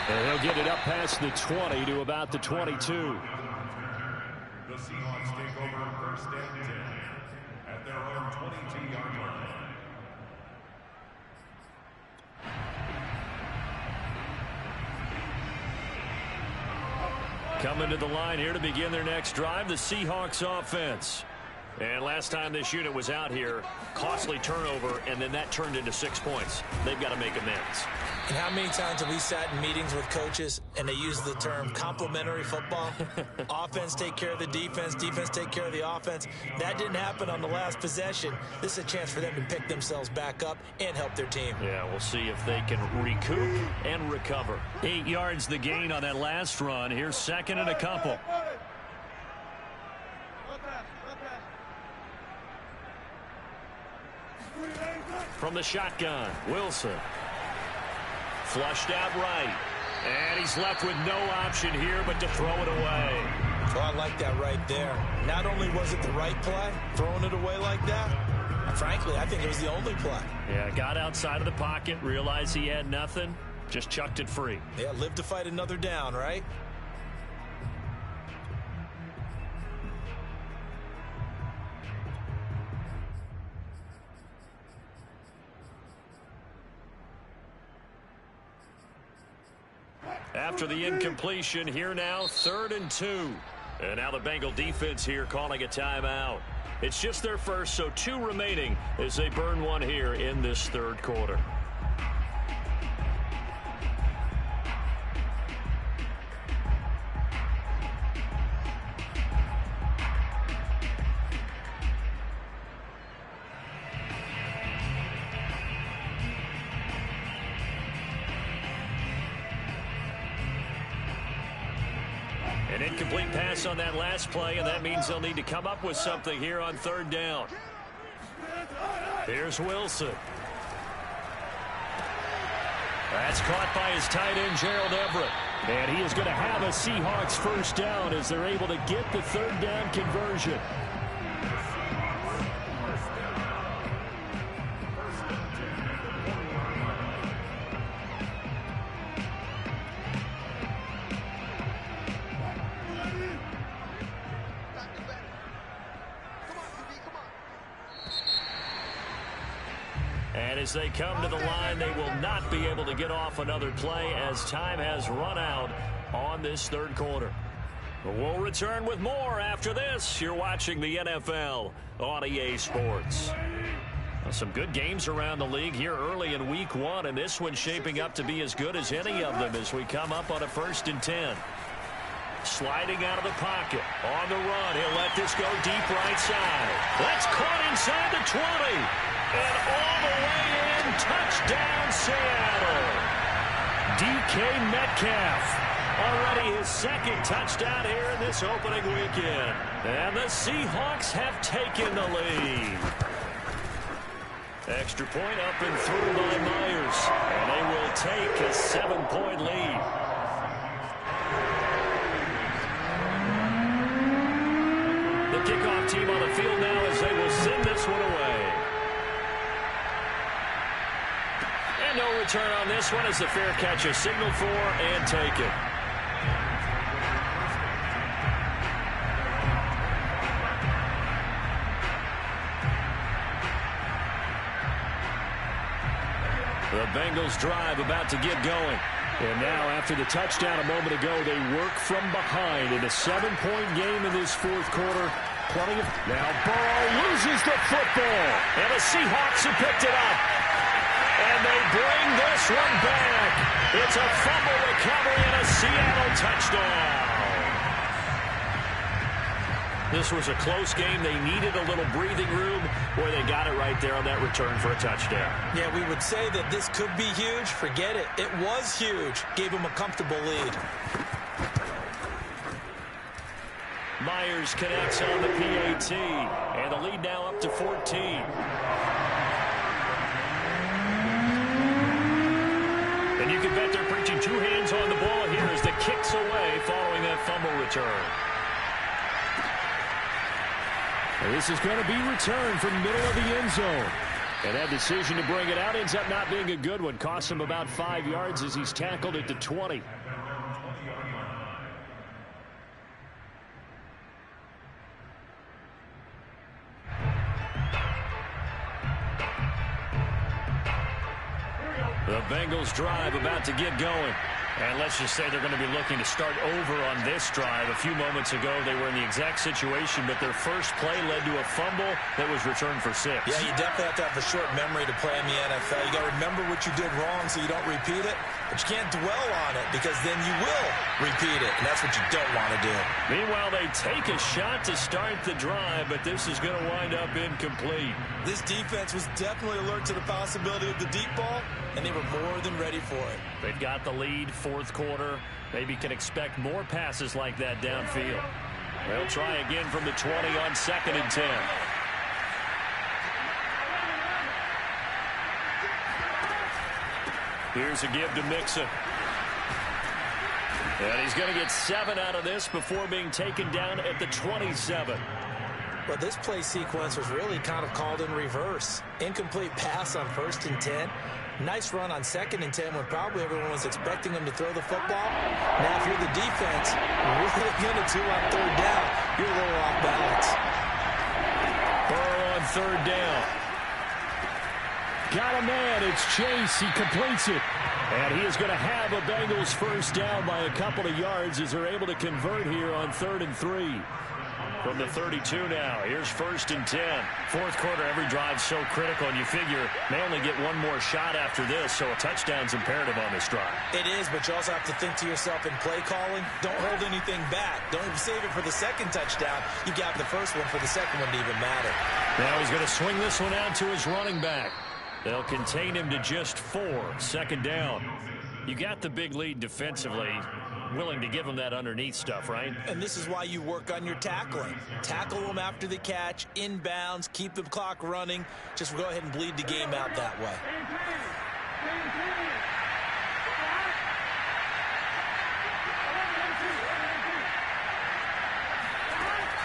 And he'll get it up past the 20 to about the 22. The Seahawks take over 1st and 10 at their own 22-yard line. Coming to the line here to begin their next drive, the Seahawks offense. And last time this unit was out here, costly turnover, and then that turned into 6 points. They've got to make amends. And how many times have we sat in meetings with coaches and they use the term complementary football? Offense take care of the defense, defense take care of the offense. That didn't happen on the last possession. This is a chance for them to pick themselves back up and help their team. Yeah, we'll see if they can recoup and recover. 8 yards the gain on that last run. Here's 2nd and a couple. From the shotgun, Wilson. Flushed out right. And he's left with no option here but to throw it away. Oh, I like that right there. Not only was it the right play, throwing it away like that, frankly, I think it was the only play. Yeah, got outside of the pocket, realized he had nothing, just chucked it free. Yeah, live to fight another down, right? After the incompletion, here now, 3rd and 2. And now the Bengal defense here calling a timeout. It's just their first, so 2 remaining as they burn one here in this 3rd quarter. An incomplete pass on that last play, and that means they'll need to come up with something here on third down. Here's Wilson. That's caught by his tight end, Gerald Everett. And he is going to have a Seahawks first down as they're able to get the third down conversion. And as they come to the line, they will not be able to get off another play as time has run out on this third quarter. We'll return with more after this. You're watching the NFL on EA Sports. Well, some good games around the league here early in week one, and this one's shaping up to be as good as any of them as we come up on a 1st and 10. Sliding out of the pocket. On the run. He'll let this go deep right side. That's caught inside the 20. And all the way in. Touchdown, Seattle. DK Metcalf. Already his second touchdown here in this opening weekend. And the Seahawks have taken the lead. Extra point up and through by Myers. And they will take a 7-point lead. The kickoff team on the field now as they will send this one away. And no return on this one as the fair catch is signaled for and taken. The Bengals drive about to get going. And now after the touchdown a moment ago, they work from behind in a 7-point game in this fourth quarter. Plenty of... Now Burrow loses the football. And the Seahawks have picked it up. And they bring this one back. It's a fumble recovery and a Seattle touchdown. This was a close game. They needed a little breathing room. Boy, they got it right there on that return for a touchdown. Yeah, we would say that this could be huge. Forget it. It was huge. Gave them a comfortable lead. Myers connects on the PAT. And the lead now up to 14. And you can bet they're preaching two hands on the ball here as the kick's away following that fumble return. And this is going to be returned from middle of the end zone. And that decision to bring it out ends up not being a good one. Costs him about 5 yards as he's tackled at the 20. The Bengals drive about to get going. And let's just say they're going to be looking to start over on this drive. A few moments ago, they were in the exact situation, but their first play led to a fumble that was returned for 6. Yeah, you definitely have to have a short memory to play in the NFL. You got to remember what you did wrong so you don't repeat it, but you can't dwell on it because then you will repeat it, and that's what you don't want to do. Meanwhile, they take a shot to start the drive, but this is going to wind up incomplete. This defense was definitely alert to the possibility of the deep ball, and they were more than ready for it. They've got the lead, fourth quarter. Maybe can expect more passes like that downfield. They'll try again from the 20 on 2nd and 10. Here's a give to Mixon. And he's going to get 7 out of this before being taken down at the 27. But this play sequence was really kind of called in reverse. Incomplete pass on 1st and 10. Nice run on 2nd and 10 when probably everyone was expecting him to throw the football. Now, if you're the defense, really going to do on 3rd down, you're a little off balance. Burrow on 3rd down. Got a man. It's Chase. He completes it. And he is going to have a Bengals first down by a couple of yards as they're able to convert here on 3rd and 3. From the 32 now. Here's 1st and 10. Fourth quarter, every drive so critical, and you figure they only get one more shot after this, so a touchdown's imperative on this drive. It is, but you also have to think to yourself in play calling, don't hold anything back. Don't save it for the second touchdown. You got the first one for the second one to even matter. Now he's going to swing this one out to his running back. They'll contain him to just 4. 2nd down. You got the big lead defensively. willing to give them that underneath stuff, right? And this is why you work on your tackling. Tackle them after the catch, inbounds, keep the clock running. Just go ahead and bleed the game out that way.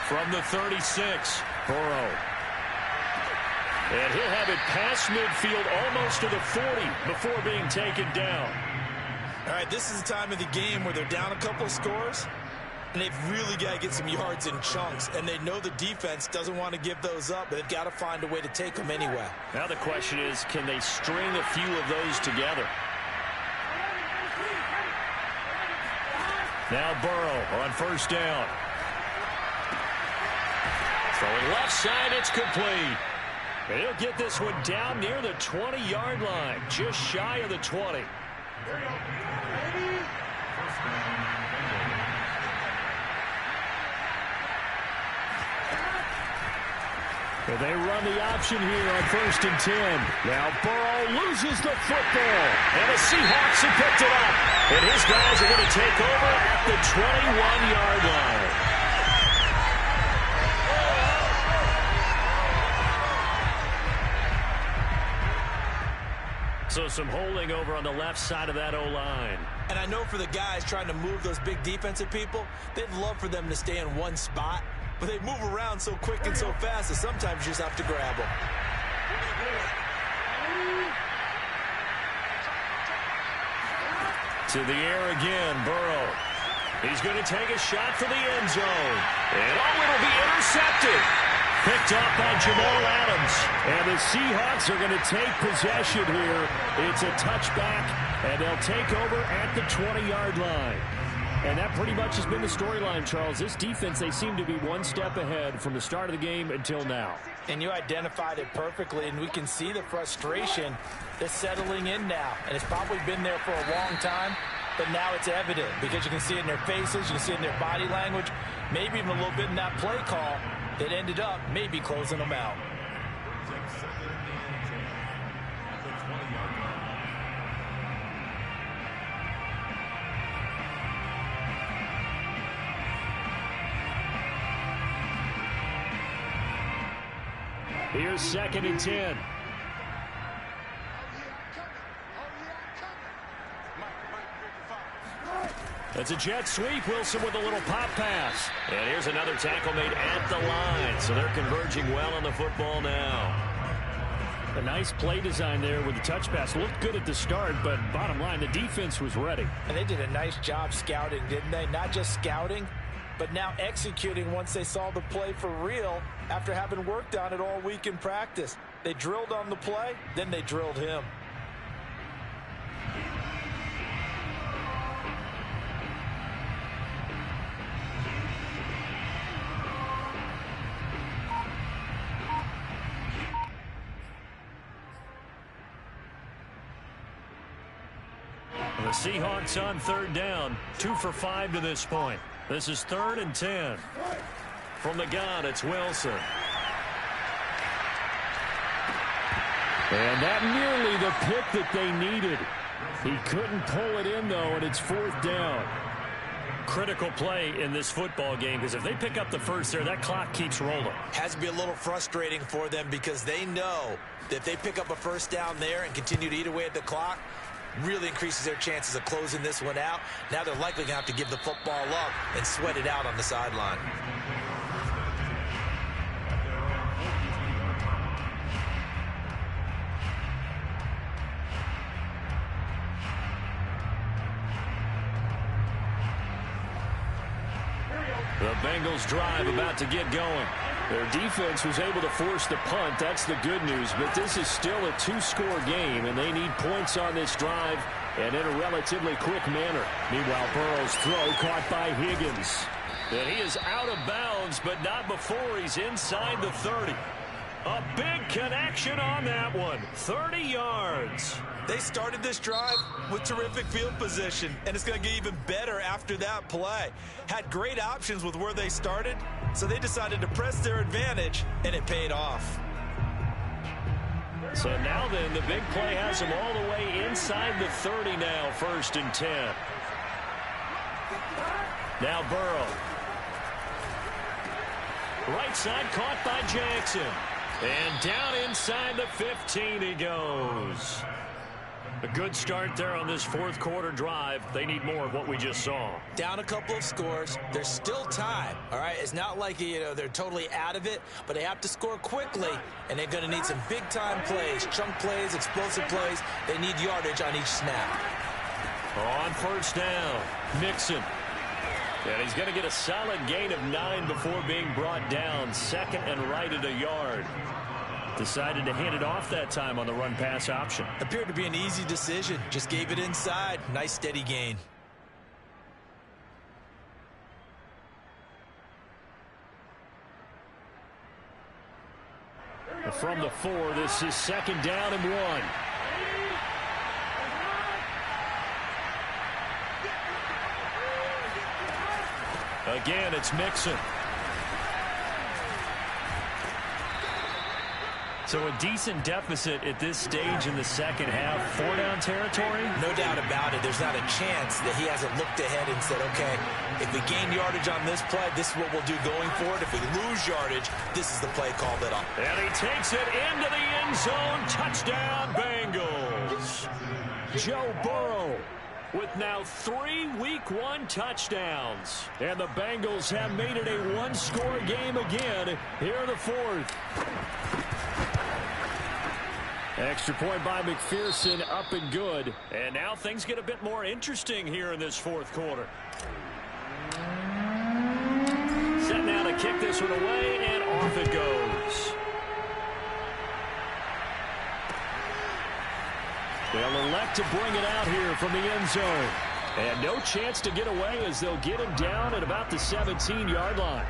From the 36, Burrow. And he'll have it past midfield almost to the 40 before being taken down. All right, this is the time of the game where they're down a couple of scores, and they've really got to get some yards in chunks, and they know the defense doesn't want to give those up, but they've got to find a way to take them anyway. Now the question is, can they string a few of those together? Now Burrow on first down. Throwing left side, it's complete. And he'll get this one down near the 20-yard line, just shy of the 20. So they run the option here on 1st and 10. Now Burrow loses the football. And the Seahawks have picked it up. And his guys are going to take over at the 21-yard line. So some holding over on the left side of that O-line. And I know for the guys trying to move those big defensive people, they'd love for them to stay in one spot, but they move around so quick and so fast that sometimes you just have to grab them. To the air again, Burrow. He's going to take a shot for the end zone. And it'll be intercepted. Picked up by Jamal Adams. And the Seahawks are going to take possession here. It's a touchback, and they'll take over at the 20-yard line. And that pretty much has been the storyline, Charles. This defense, they seem to be one step ahead from the start of the game until now. And you identified it perfectly, and we can see the frustration that's settling in now. And it's probably been there for a long time, but now it's evident because you can see it in their faces, you can see it in their body language, maybe even a little bit in that play call that ended up maybe closing them out. Here's 2nd and 10. That's a jet sweep. Wilson with a little pop pass. And here's another tackle made at the line. So they're converging well on the football now. A nice play design there with the touch pass. Looked good at the start, but bottom line, the defense was ready. And they did a nice job scouting, didn't they? Not just scouting, but now executing once they saw the play for real after having worked on it all week in practice. They drilled on the play, then they drilled him. The Seahawks on 3rd down, 2 for 5 to this point. This is 3rd and 10. From the gun, it's Wilson. And that nearly the pick that they needed. He couldn't pull it in, though, and it's 4th down. Critical play in this football game, because if they pick up the first there, that clock keeps rolling. Has to be a little frustrating for them because they know that if they pick up a first down there and continue to eat away at the clock, really increases their chances of closing this one out. Now they're likely going to have to give the football up and sweat it out on the sideline. The Bengals drive about to get going. Their defense was able to force the punt. That's the good news. But this is still a 2-score game, and they need points on this drive and in a relatively quick manner. Meanwhile, Burrow's throw caught by Higgins. And he is out of bounds, but not before he's inside the 30. A big connection on that one. 30 yards. They started this drive with terrific field position, and it's going to get even better after that play. Had great options with where they started, so they decided to press their advantage, and it paid off. So now then, the big play has them all the way inside the 30 now, 1st and 10. Now Burrow. Right side caught by Jackson. And down inside the 15 he goes. A good start there on this fourth quarter drive. They need more of what we just saw. Down a couple of scores. There's still time, all right? It's not like, they're totally out of it, but they have to score quickly, and they're going to need some big-time plays, chunk plays, explosive plays. They need yardage on each snap. On first down, Mixon. And he's going to get a solid gain of 9 before being brought down. Second and right at a yard. Decided to hand it off that time on the run-pass option. Appeared to be an easy decision. Just gave it inside. Nice steady gain. From the 4, this is second down and 1. Again, it's Mixon. So a decent deficit at this stage in the second half. 4-down territory? No doubt about it. There's not a chance that he hasn't looked ahead and said, okay, if we gain yardage on this play, this is what we'll do going forward. If we lose yardage, this is the play called it up. And he takes it into the end zone. Touchdown, Bengals. Joe Burrow with now 3 Week 1 touchdowns. And the Bengals have made it a one-score game again here in the fourth. Extra point by McPherson, up and good. And now things get a bit more interesting here in this fourth quarter. Set now to kick this one away, and off it goes. They'll elect to bring it out here from the end zone. And no chance to get away as they'll get him down at about the 17-yard line.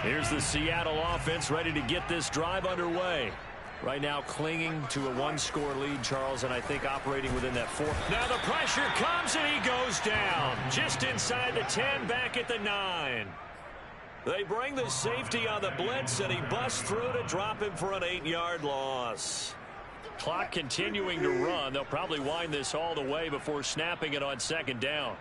Here's the Seattle offense ready to get this drive underway. Right now clinging to a one-score lead, Charles, and I think operating within that 4. Now the pressure comes and he goes down. Just inside the 10, back at the 9. They bring the safety on the blitz and he busts through to drop him for an 8-yard loss. Clock continuing to run. They'll probably wind this all the way before snapping it on second down.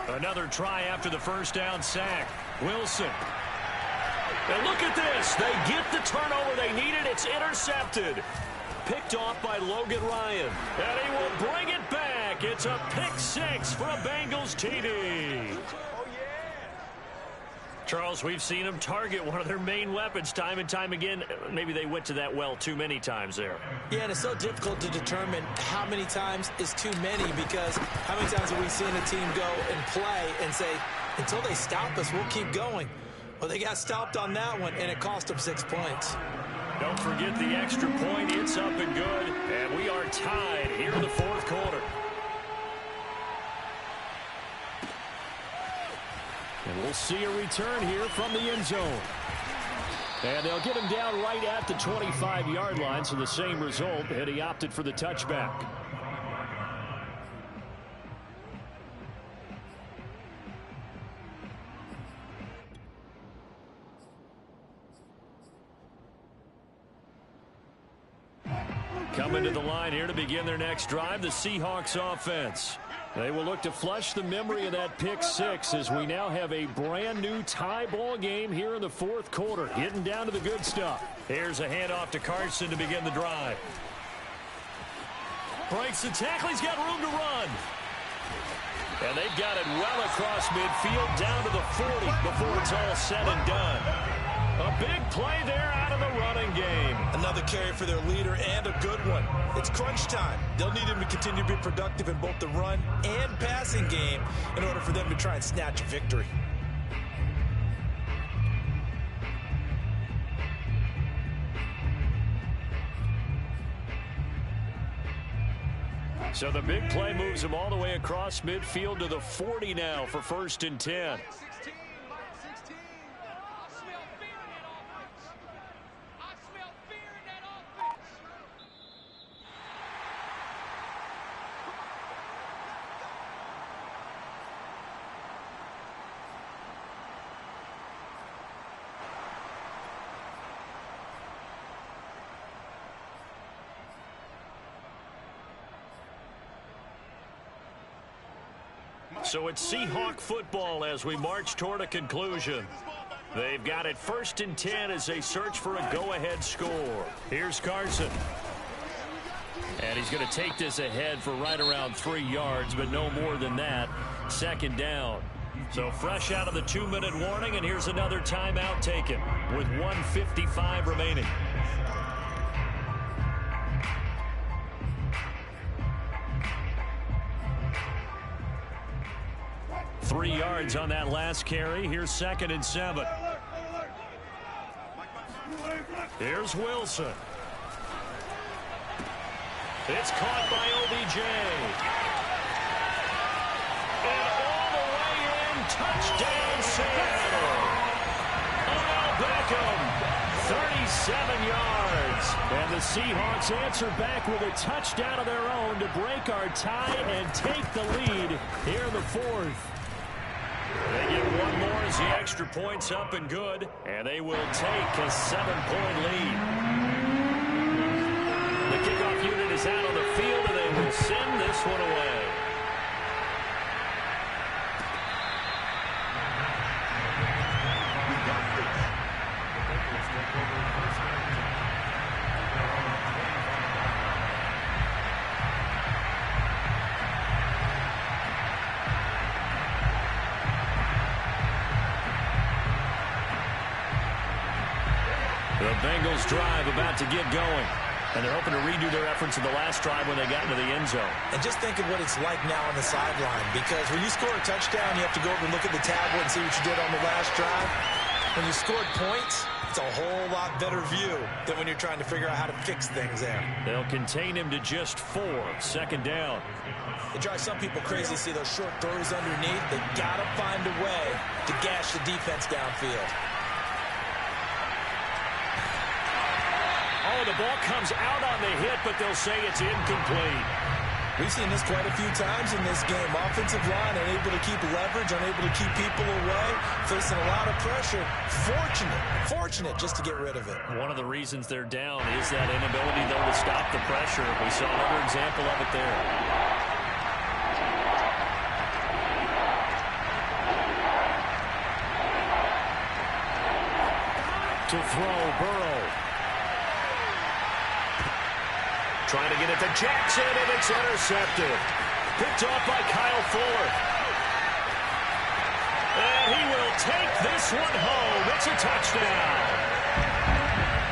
Another try after the first down sack. Wilson. And look at this. They get the turnover they needed. It's intercepted. Picked off by Logan Ryan. And he will bring it back. It's a pick 6 for a Bengals TD. Charles, we've seen them target one of their main weapons time and time again. Maybe they went to that well too many times there. Yeah, and it's so difficult to determine how many times is too many, because how many times have we seen a team go and play and say, until they stop us, we'll keep going. Well, they got stopped on that one, and it cost them 6 points. Don't forget the extra point. It's up and good, and we are tied here in the fourth quarter. And we'll see a return here from the end zone. And they'll get him down right at the 25-yard line, so the same result, and he opted for the touchback. Coming to the line here to begin their next drive, the Seahawks offense. They will look to flush the memory of that pick 6 as we now have a brand new tie ball game here in the fourth quarter, getting down to the good stuff. Here's a handoff to Carson to begin the drive. Breaks the tackle. He's got room to run. And they've got it well across midfield down to the 40 before it's all said and done. A big play there out of the running game. Another carry for their leader, and a good one. It's crunch time. They'll need him to continue to be productive in both the run and passing game in order for them to try and snatch a victory. So the big play moves him all the way across midfield to the 40 now for 1st and 10. So it's Seahawk football as we march toward a conclusion. They've got it 1st and 10 as they search for a go-ahead score. Here's Carson. And he's going to take this ahead for right around 3 yards, but no more than that. 2nd down. So fresh out of the 2-minute warning, and here's another timeout taken with 1:55 remaining. Three yards on that last carry. Here's 2nd and 7. Here's Wilson. It's caught by OBJ. And all the way in, touchdown Seattle. Odell Beckham, 37 yards. And the Seahawks answer back with a touchdown of their own to break our tie and take the lead here in the 4th. They get one more as the extra point's up and good, and they will take a 7-point lead. The kickoff unit is out on the field, and they will send this one away. The Bengals drive about to get going. And they're hoping to redo their efforts in the last drive when they got into the end zone. And just think of what it's like now on the sideline. Because when you score a touchdown, you have to go over and look at the tablet and see what you did on the last drive. When you scored points, it's a whole lot better view than when you're trying to figure out how to fix things there. They'll contain him to just 4. 2nd down. It drives some people crazy to see those short throws underneath. They got to find a way to gash the defense downfield. Oh, the ball comes out on the hit, but they'll say it's incomplete. We've seen this quite a few times in this game. Offensive line unable to keep leverage, unable to keep people away, facing a lot of pressure. Fortunate just to get rid of it. One of the reasons they're down is that inability, though, to stop the pressure. We saw another example of it there. To throw, Burrow. Trying to get it to Jackson, and it's intercepted. Picked off by Kyle Fuller. And he will take this one home. It's a touchdown.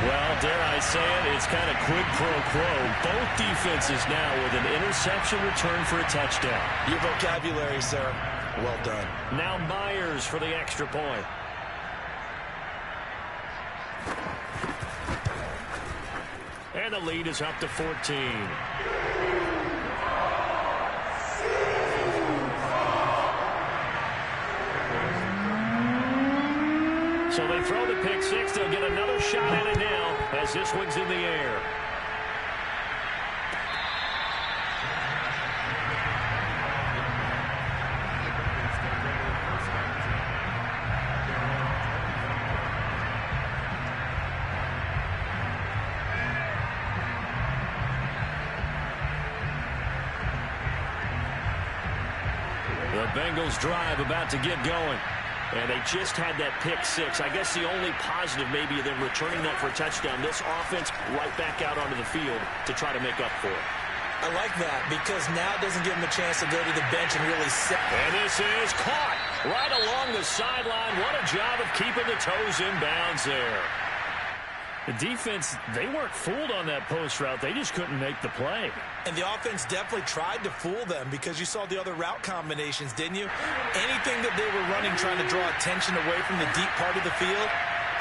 Well, dare I say it, it's kind of quid pro quo. Both defenses now with an interception return for a touchdown. Your vocabulary, sir. Well done. Now Myers for the extra point. And the lead is up to 14. So they throw the pick six. They'll get another shot at it now as this one's in the air. The Bengals drive about to get going. And they just had that pick six. I guess the only positive maybe of them returning that for a touchdown. This offense right back out onto the field to try to make up for it. I like that because now it doesn't give them a chance to go to the bench and really sit. And this is caught right along the sideline. What a job of keeping the toes in bounds there. The defense, they weren't fooled on that post route. They just couldn't make the play. And the offense definitely tried to fool them because you saw the other route combinations, didn't you? Anything that they were running trying to draw attention away from the deep part of the field,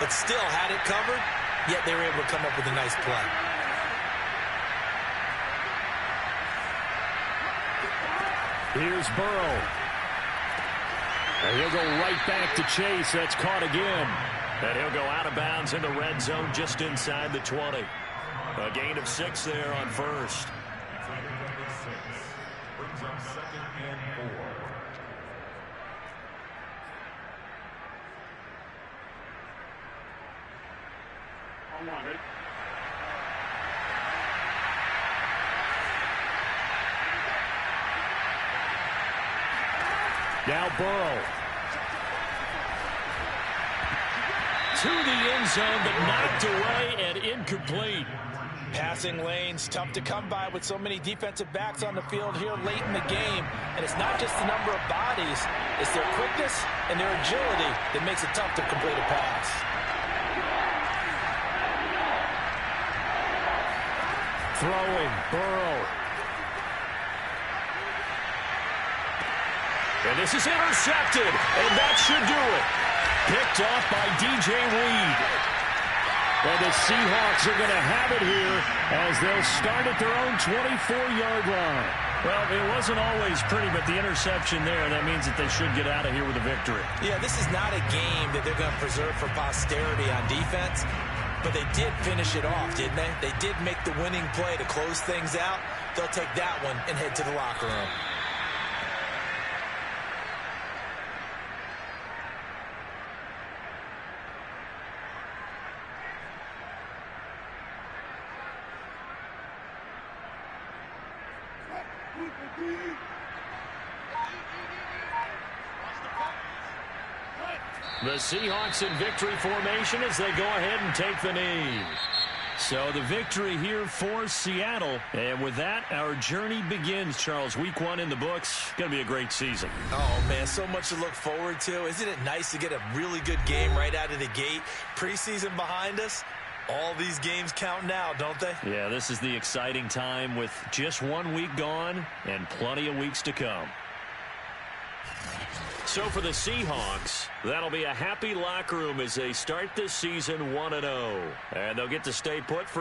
but still had it covered, yet they were able to come up with a nice play. Here's Burrow. And he'll go right back to Chase. That's caught again. And he'll go out of bounds in the red zone just inside the 20. A gain of 6 there on first. Brings up 2nd and 4. Now Burrow. To the end zone, but knocked away and incomplete. Passing lanes, tough to come by with so many defensive backs on the field here late in the game. And it's not just the number of bodies, it's their quickness and their agility that makes it tough to complete a pass. Throwing, Burrow. And this is intercepted, and that should do it. Picked off by DJ Reed. And the Seahawks are going to have it here as they'll start at their own 24-yard line. Well, it wasn't always pretty, but the interception there, that means that they should get out of here with a victory. Yeah, this is not a game that they're going to preserve for posterity on defense, but they did finish it off, didn't they? They did make the winning play to close things out. They'll take that one and head to the locker room. The Seahawks in victory formation as they go ahead and take the knee. So the victory here for Seattle. And with that, our journey begins, Charles. Week 1 in the books. Going to be a great season. Oh, man, so much to look forward to. Isn't it nice to get a really good game right out of the gate? Preseason behind us. All these games count now, don't they? Yeah, this is the exciting time with just 1 week gone and plenty of weeks to come. So for the Seahawks, that'll be a happy locker room as they start this season 1-0. And they'll get to stay put for a